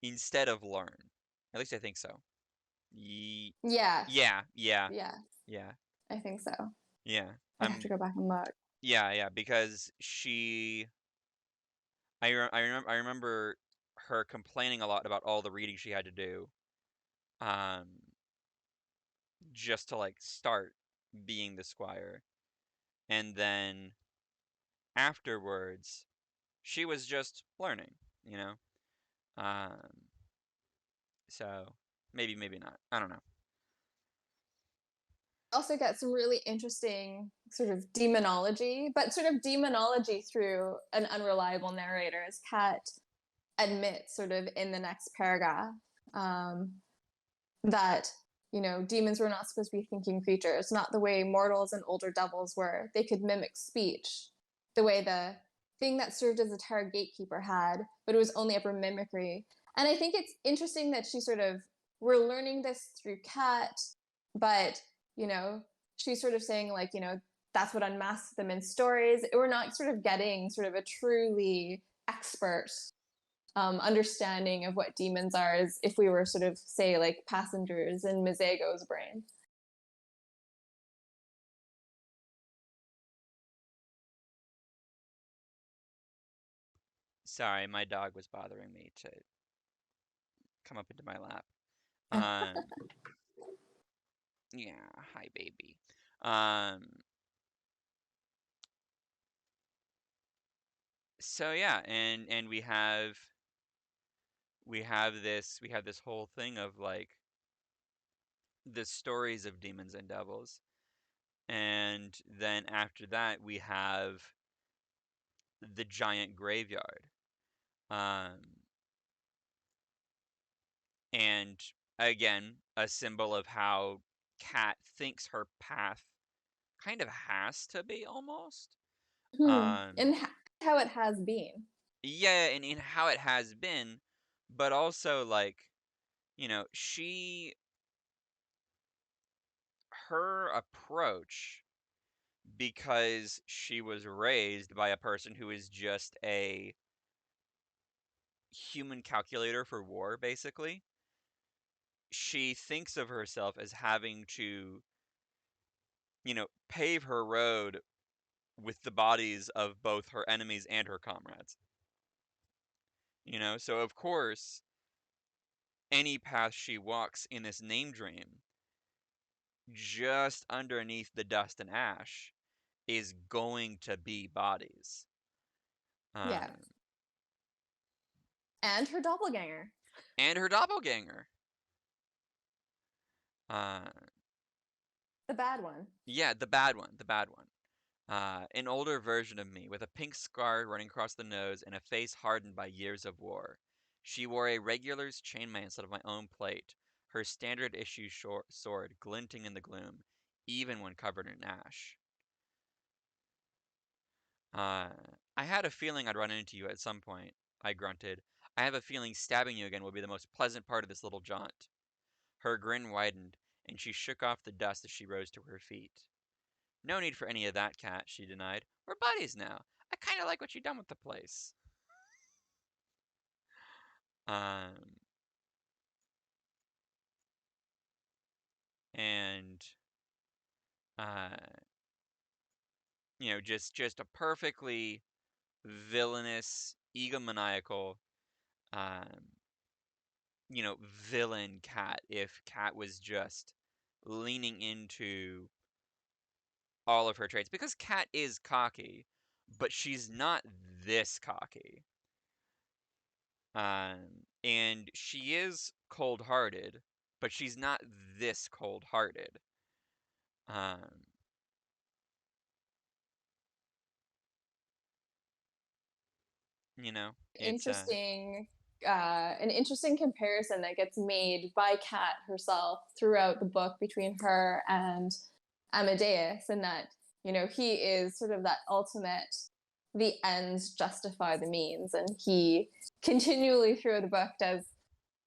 Instead of learn. At least I think so. Ye Yeah. yeah, yeah, Yeah. yeah, I think so. yeah. I'd have to go back and look. Yeah, because I remember her complaining a lot about all the reading she had to do, um, just to like start being the squire, and then afterwards, she was just learning, you know. Um, so maybe not. I don't know. Also get some really interesting sort of demonology, but sort of demonology through an unreliable narrator, as Kat admits sort of in the next paragraph, um, that demons were not supposed to be thinking creatures, not the way mortals and older devils were. They could mimic speech, the way the thing that served as a tower gatekeeper had, but it was only upper mimicry. And I think it's interesting that she sort of, we're learning this through Kat, but you know she's sort of saying like, that's what unmasks them in stories. We're not sort of getting sort of a truly expert understanding of what demons are, as if we were sort of, say, like passengers in Mizago's brain. Sorry, my dog was bothering me to come up into my lap. Um, yeah, hi baby. Um, so yeah, and we have this whole thing of like the stories of demons and devils. And then after that we have the giant graveyard. Um, and again, a symbol of how Kat thinks her path kind of has to be almost. And Um, how it has been. yeah, and in how it has been, but also like, her approach, because she was raised by a person who is just a human calculator for war, basically. She thinks of herself as having to, pave her road with the bodies of both her enemies and her comrades. So of course, any path she walks in this name dream, just underneath the dust and ash, is going to be bodies. Yeah. Um, And her doppelganger. and her doppelganger. Uh, The bad one. yeah, the bad one, the bad one. An older version of me, with a pink scar running across the nose and a face hardened by years of war. She wore a regular's chainmail instead of my own plate, her standard issue sword glinting in the gloom, even when covered in ash. Uh, I had a feeling I'd run into you at some point, I grunted. I have a feeling stabbing you again will be the most pleasant part of this little jaunt. Her grin widened, and she shook off the dust as she rose to her feet. No need for any of that, Cat, she denied. We're buddies now. I kinda like what you done with the place. Um, and uh, just a perfectly villainous, egomaniacal, um, villain Cat. If Cat was just leaning into all of her traits, because Cat is cocky, but she's not this cocky. And she is cold-hearted, but she's not this cold-hearted. Um, you know, it's Interesting. An interesting comparison that gets made by Kat herself throughout the book between her and Amadeus, and that he is sort of that ultimate the ends justify the means, and he continually through the book does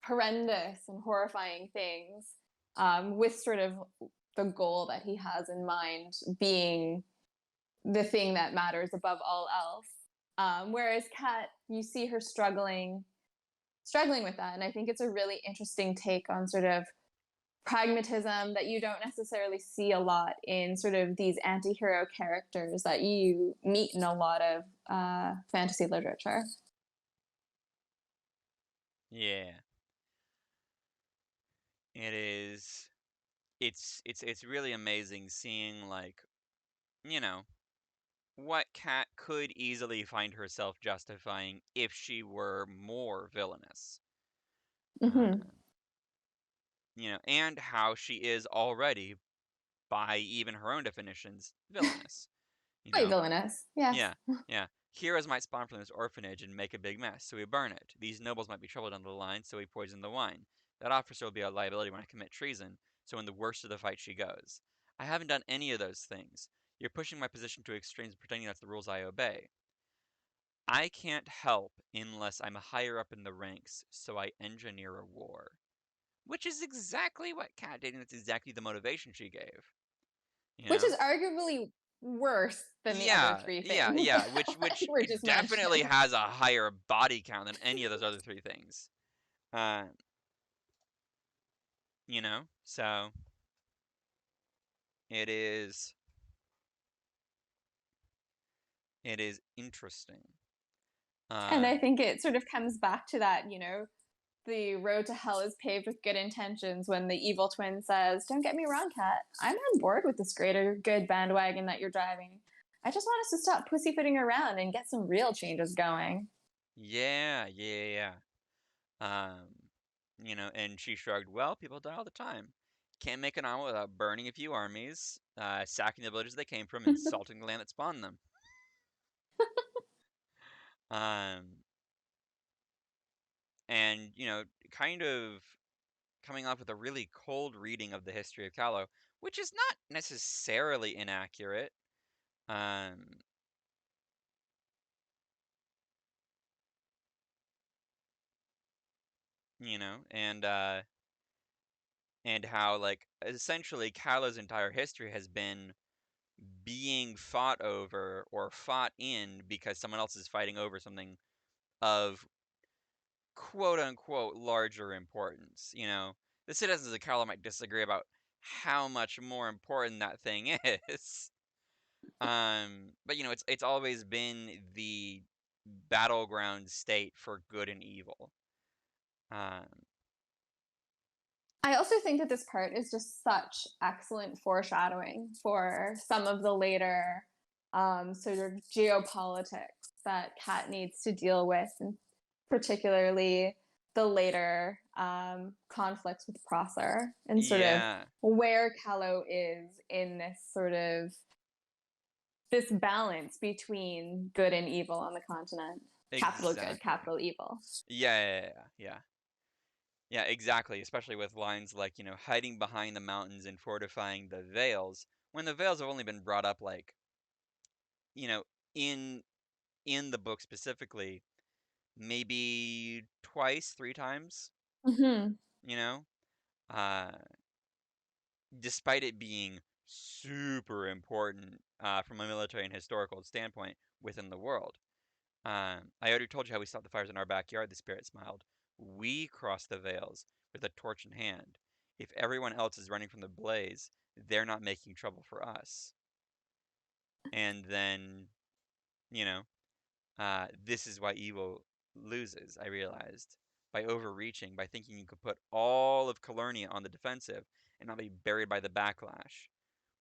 horrendous and horrifying things, with sort of the goal that he has in mind being the thing that matters above all else. Whereas Kat, you see her struggling with that, and I think it's a really interesting take on sort of pragmatism that you don't necessarily see a lot in sort of these anti-hero characters that you meet in a lot of fantasy literature. Yeah. It is it's really amazing seeing like, you know, what Kat could easily find herself justifying if she were more villainous. Mm-hmm. Um, and how she is already, by even her own definitions, villainous. You Quite know, villainous, yes. yeah, yeah. Heroes might spawn from this orphanage and make a big mess, so we burn it. These nobles might be trouble down the line, so we poison the wine. That officer will be a liability when I commit treason, so in the worst of the fight she goes. I haven't done any of those things. You're pushing my position to extremes and pretending that's the rules I obey. I can't help unless I'm higher up in the ranks, so I engineer a war. Which is exactly what Kat did, and it's exactly the motivation she gave. You Which know? is arguably worse than the other Yeah, three yeah, things yeah. that Which were it just definitely mentioned. has a higher body count than any of those other three things. Uh, so it is it is interesting. And I Um, think it sort of comes back to that, the road to hell is paved with good intentions when the evil twin says, "Don't get me wrong, Kat. I'm on board with this greater good bandwagon that you're driving. I just want us to stop pussyfooting around and get some real changes going." yeah, yeah, yeah. And she shrugged. Well, people die all the time. Can't make an omelet without burning a few armies, sacking the villages they came from, and salting the land that spawned them. Um, and kind of coming off with a really cold reading of the history of Callow, which is not necessarily inaccurate. Um, and how like essentially Callow's entire history has been being fought over or fought in because someone else is fighting over something of quote unquote larger importance. The citizens of Callow might disagree about how much more important that thing is. But it's always been the battleground state for good and evil. Um, I also think that this part is just such excellent foreshadowing for some of the later sort of geopolitics that Kat needs to deal with, and particularly the later conflicts with Prosser and sort of yeah, where Callow is in this sort of this balance between good and evil on the continent. Capital good, exactly. capital evil. Yeah, yeah, yeah, yeah. Yeah, yeah, exactly. Especially with lines like, hiding behind the mountains and fortifying the Vales, when the Vales have only been brought up like, you know, in in the book specifically, maybe twice, three times, Mm-hmm. you know? Uh, Despite it being super important from a military and historical standpoint within the world. I already told you how we stopped the fires in our backyard, the spirit smiled. We crossed the Vales with a torch in hand. If everyone else is running from the blaze, they're not making trouble for us. And then, you know, this is why evil loses, I realized. By overreaching, by thinking you could put all of Calernia on the defensive and not be buried by the backlash.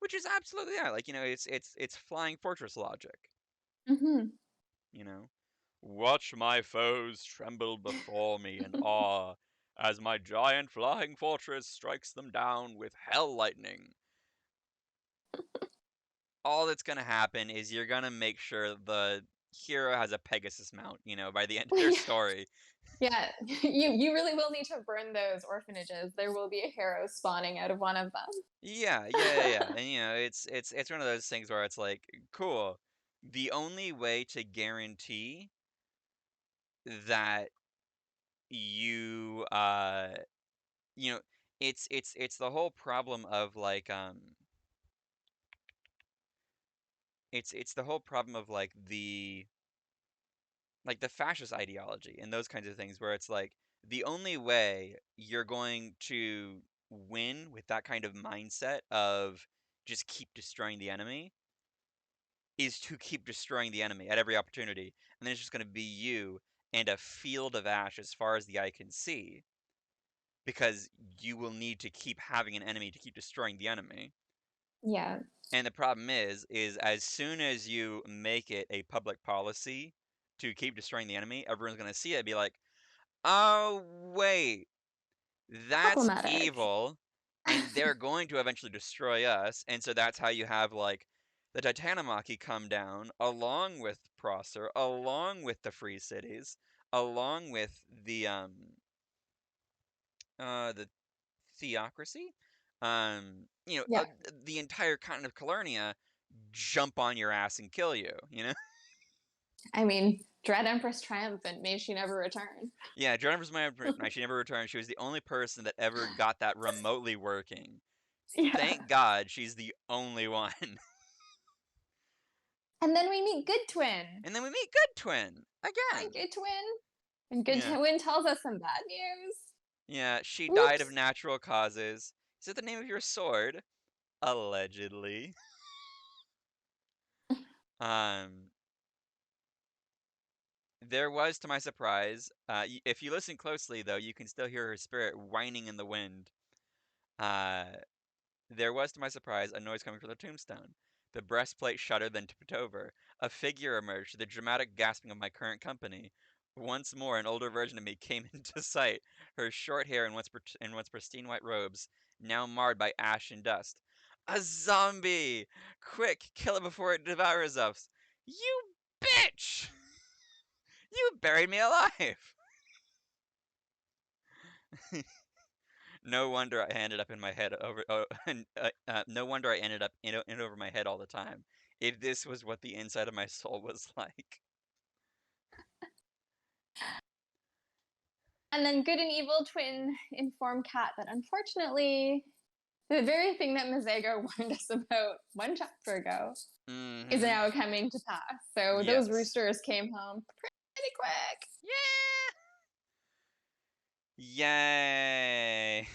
Which is absolutely yeah, like it's flying fortress logic, Mm-hmm. you know. Watch my foes tremble before me in awe as my giant flying fortress strikes them down with hell lightning. All that's gonna happen is you're gonna make sure the hero has a Pegasus mount, by the end of their story. Yeah, you really will need to burn those orphanages. There will be a hero spawning out of one of Yeah, yeah, yeah, yeah. And it's one of those things where it's like, cool. the only way to guarantee that you you know, it's the whole problem of it's the whole problem of the fascist ideology and those kinds of things where it's like the only way you're going to win with that kind of mindset of just keep destroying the enemy is to keep destroying the enemy at every opportunity. And then it's just going to be you and a field of ash as far as the eye can see because you will need to keep having an enemy to keep destroying the enemy. Yeah. And the problem is as soon as you make it a public policy to keep destroying the enemy, everyone's going to see it and be like, "Oh, wait, that's Problematic. evil, and they're going to eventually destroy us." And so that's how you have the Titanomachy come down along with Prosser, along with the Free Cities, along with the Theocracy. You know, Yeah. the entire continent of Calernia jump on your ass and kill you, you know? I mean, Dread Empress Triumphant, may she never return. Yeah, Jennifer's my she never returned. She was the only person that ever got that remotely working. Yeah. Thank God she's the only one. And then we meet Good Twin. And then we meet Good Twin Hi, again. Good Twin. And Good Yeah. Twin tells us some bad news. Yeah, she died of Whoops. natural causes. Is it the name of your sword? Allegedly. Um, there was, to my surprise, if you listen closely, though, you can still hear her spirit whining in the wind. Uh, There was, to my surprise, a noise coming from the tombstone. The breastplate shuddered, then tipped over. A figure emerged, the dramatic gasping of my current company. Once more, an older version of me came into sight, her short hair and once pristine white robes, now marred by ash and dust. A zombie! Quick, kill it before it devours us! You bitch! You buried me alive! No wonder I ended up in my head over. Oh, and, no wonder I ended up in over my head all the time. If this was what the inside of my soul was like. And then Good and Evil Twin inform Kat that unfortunately, the very thing that Mazago warned us about one chapter ago is Mm-hmm. now coming to pass. So those Yes. roosters came home pretty quick. Yeah. Yay.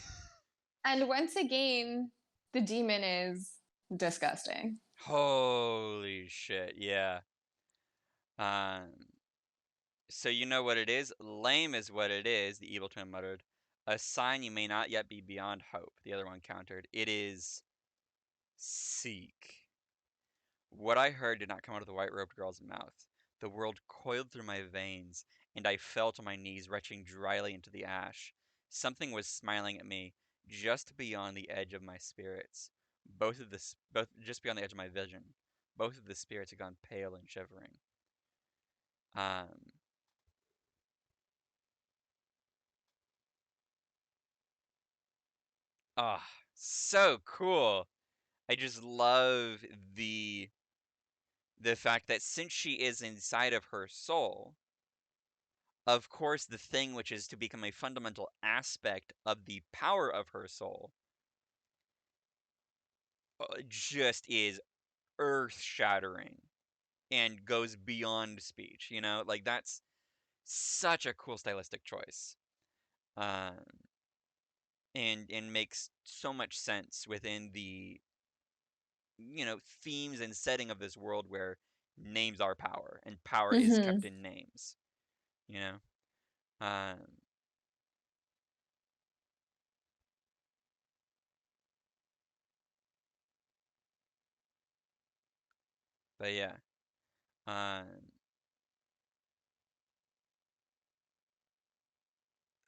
And once again, the demon is disgusting. Holy shit. Yeah. Um. So you know what it is? Lame is what it is. The evil twin muttered. A sign you may not yet be beyond hope. The other one countered. It is seek. What I heard did not come out of the white-robed girl's mouth. The world coiled through my veins, and I fell to my knees, retching dryly into the ash. Something was smiling at me, just beyond the edge of my spirits. Both just beyond the edge of my vision. Both of the spirits had gone pale and shivering. Um, ah, so cool. I just love the fact that since she is inside of her soul, of course, the thing which is to become a fundamental aspect of the power of her soul just is earth shattering and goes beyond speech, you know? Like, that's such a cool stylistic choice. Um, and makes so much sense within the, themes and setting of this world where names are power and power is Mm-hmm. kept in names, you know? Um, but yeah, um,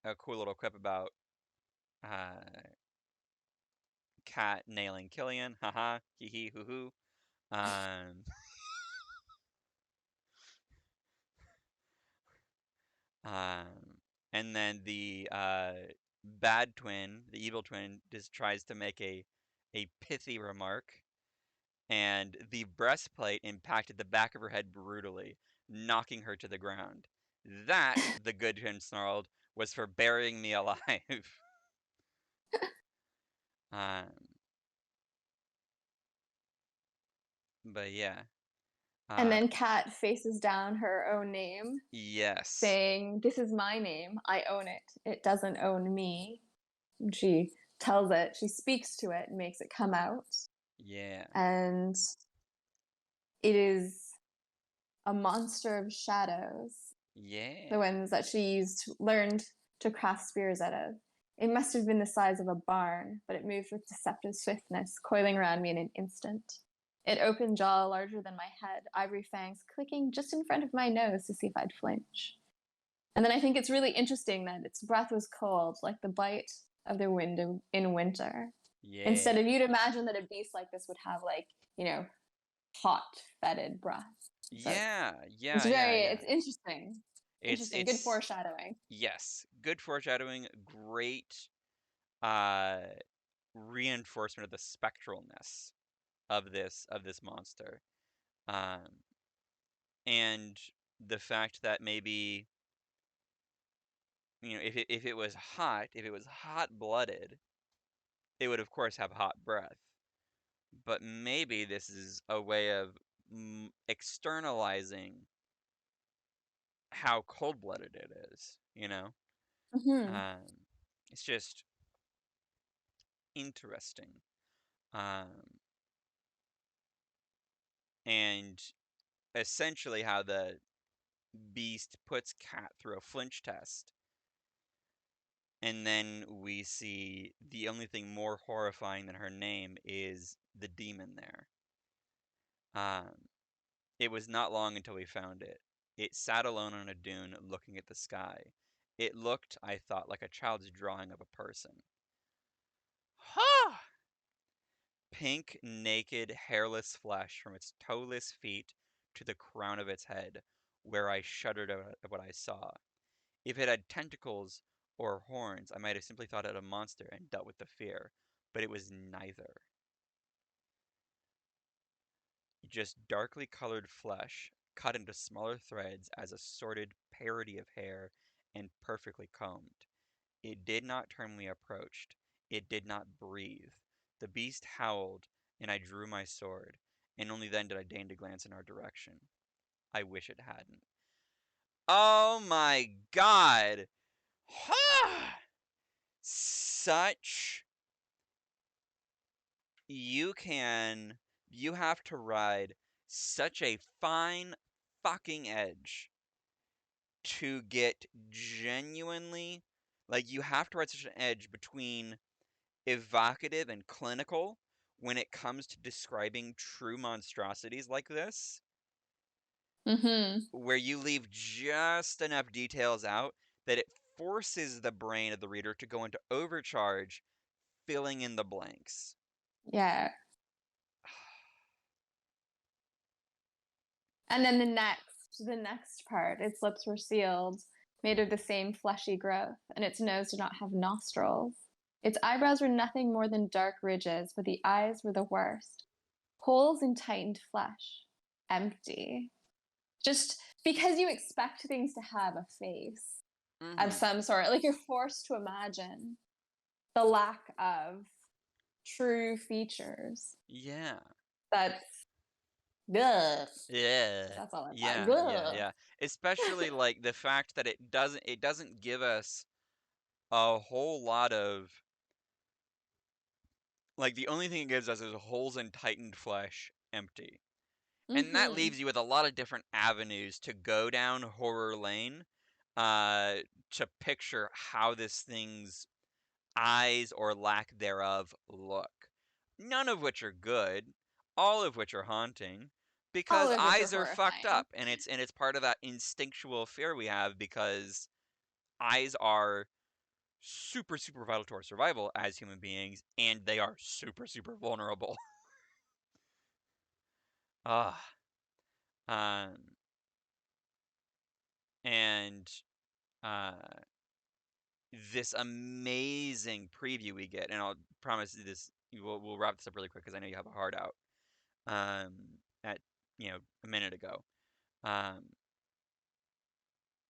a cool little quip about uh, Cat nailing Killian. Haha, hee hee, hoo hoo. Um, um, and then the bad twin, the evil twin, just tries to make a pithy remark. and the breastplate impacted the back of her head brutally, knocking her to the ground. That, the Goodhim snarled, was for burying me alive. um, but yeah. And Uh, then Kat faces down her own name, yes. saying, "This is my name. I own it. It doesn't own me." And she tells it, she speaks to it and makes it come out. Yeah. And it is a monster of shadows, the Yeah. ones that she learned to craft spears out of. It must have been the size of a barn, but it moved with deceptive swiftness, coiling around me in an instant. It opened jaw larger than my head, ivory fangs clicking just in front of my nose to see if I'd flinch. And then I think it's really interesting that its breath was cold, like the bite of the wind in winter. Instead Yeah. of, you'd imagine that a beast like this would have, like, you know, hot, fetid breath. So Yeah. it's Yeah. Yeah. very, Yeah. it's interesting. Interesting. Good It's foreshadowing. yes, good foreshadowing, great uh reinforcement of the spectralness of this monster. Um and the fact that maybe, if it was hot, if it was hot-blooded, it would of course have hot breath. But maybe this is a way of externalizing how cold-blooded it is. Mm-hmm. Um, it's just interesting. Um, and essentially how the beast puts Cat through a flinch test. And then we see the only thing more horrifying than her name is the demon there. Um, it was not long until we found it. It sat alone on a dune looking at the sky. It looked, I thought, like a child's drawing of a person. Ha! Pink, naked, hairless flesh from its toeless feet to the crown of its head, where I shuddered at what I saw. If it had tentacles or horns, I might have simply thought it a monster and dealt with the fear, but it was neither. Just darkly colored flesh, cut into smaller threads as a sorted parody of hair and perfectly combed. It did not turn when we approached. It did not breathe. The beast howled, and I drew my sword, and only then did I deign to glance in our direction. I wish it hadn't. Oh my god! Such you can you have to ride such a fine fucking edge to get genuinely, like, you have to ride such an edge between evocative and clinical when it comes to describing true monstrosities like this, Mm-hmm. where you leave just enough details out that it forces the brain of the reader to go into overcharge, filling in the blanks. Yeah. And then the next part, its lips were sealed, made of the same fleshy growth, and its nose did not have nostrils. Its eyebrows were nothing more than dark ridges, but the eyes were the worst. Holes in tightened flesh. Empty. Just because you expect things to have a face of Mm-hmm. some sort, like you're forced to imagine the lack of true features. Yeah. That's good. Yeah. That's all I've got. Yeah, yeah, Good. yeah. Especially like the fact that it doesn't give us a whole lot of, like, the only thing it gives us is holes in tightened flesh, empty. And that Mm-hmm. leaves you with a lot of different avenues to go down horror lane, uh to picture how this thing's eyes or lack thereof look. None of which are good, all of which are haunting, All because of which are eyes are fucked horrifying. up, and it's part of that instinctual fear we have because eyes are super super vital to our survival as human beings, and they are super super vulnerable. Ah, um, and uh, this amazing preview we get, and I'll promise you this. We'll wrap this up really quick because I know you have a hard out. um, at a minute ago. Um,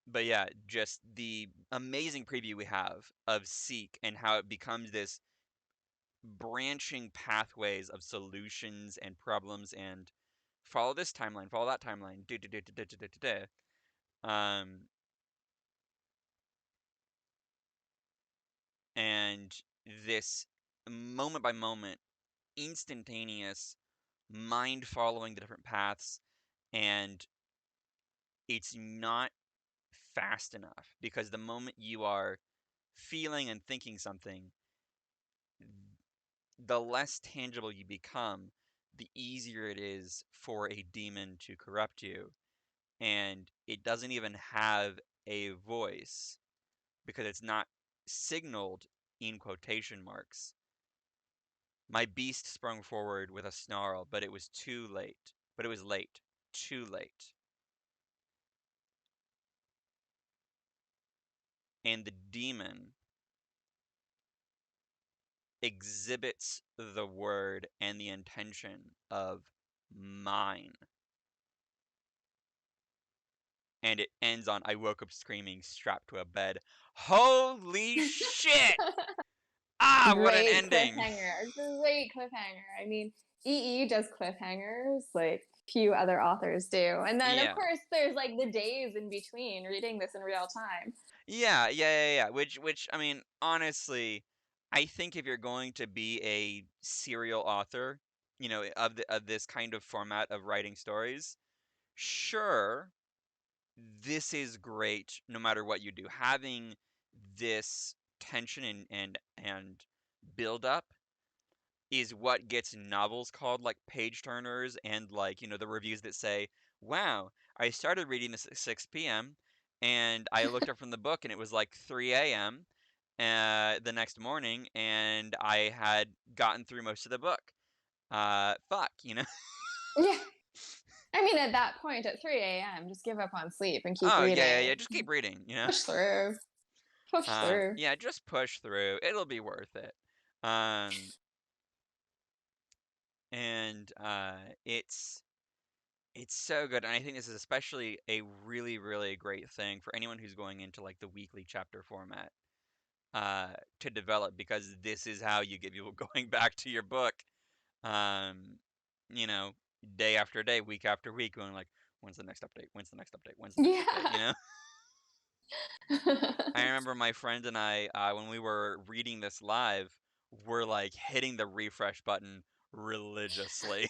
but yeah, just the amazing preview we have of Seek and how it becomes this branching pathways of solutions and problems and follow this timeline, follow that timeline, do do do do do do do do. And this moment by moment, instantaneous mind following the different paths, and it's not fast enough because the moment you are feeling and thinking something, the less tangible you become, the easier it is for a demon to corrupt you. And it doesn't even have a voice because it's not signaled in quotation marks. My beast sprung forward with a snarl, but it was too late. But it was late. Too late. And the demon exhibits the word and the intention of mine. And it ends on I woke up screaming, strapped to a bed. Holy shit! Ah, what an Great ending! cliffhanger. Great cliffhanger. I mean, EE does cliffhangers like few other authors do. And then, of Yeah. course, there's like the days in between reading this in real time. Yeah. Which I mean, honestly, I think if you're going to be a serial author, of this kind of format of writing stories, sure, this is great no matter what you do. Having this tension and build up is what gets novels called like page turners and like, the reviews that say, "Wow, I started reading this at 6 p.m. and I looked up from the book and it was like 3 a.m. The next morning and I had gotten through most of the book." Fuck. Yeah. I mean, at that point, at 3 a.m., just give up on sleep and keep Oh, yeah. reading. Just keep reading. Push through. Push through. Yeah, just push through. It'll be worth it. Um, and it's so good, and I think this is especially a really, really great thing for anyone who's going into like the weekly chapter format uh, to develop because this is how you get people going back to your book, um, you know, day after day, week after week, going like, when's the next update? When's the next update? When's the next update? Yeah. I remember my friend and I, when we were reading this live, were like hitting the refresh button religiously.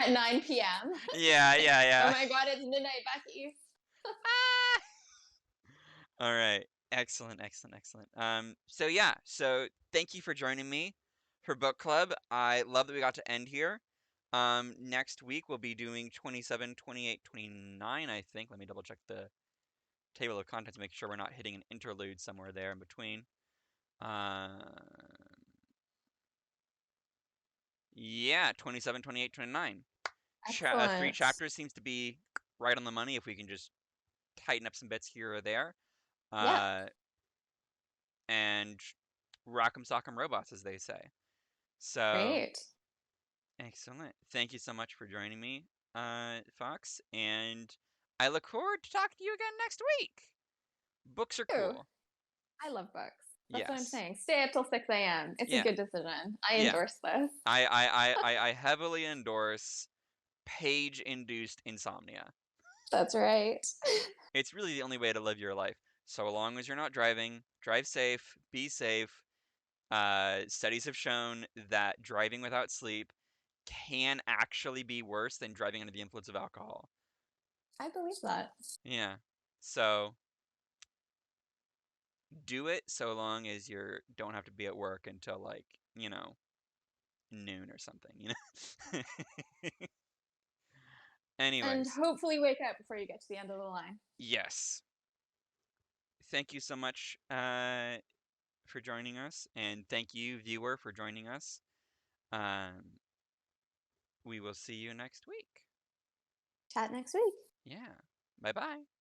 At 9 p.m. Yeah, Like, yeah, oh yeah. my God, it's midnight, Becky. All right. Excellent, excellent, excellent. So yeah, so thank you for joining me for book club. I love that we got to end here. Next week we'll be doing 27, 28, 29, I think. Let me double check the table of contents to make sure we're not hitting an interlude somewhere there in between. Uh, yeah, 27, 28, 29. Three Excellent. chapters seems to be right on the money if we can just tighten up some bits here or there. Yeah. Uh, and rock'em sock'em robots, as they say. So, Great. excellent. Thank you so much for joining me, Fox, and I look forward to talking to you again next week. Books are Ooh, cool. I love books. That's what I'm Yes. saying. Stay up till 6 a.m. It's a Yeah. good decision. I Yeah. endorse this. I heavily endorse page-induced insomnia. That's right. It's really the only way to live your life. So long as you're not driving, drive safe, be safe. Studies have shown that driving without sleep can actually be worse than driving under the influence of alcohol. I believe that. Yeah. So do it so long as you don't have to be at work until like, noon or something. And Anyways, hopefully wake up before you get to the end of the line. yes. Thank you so much for joining us, and thank you, viewer, for joining us. Um, we will see you next week. Chat next week. Yeah. Bye bye.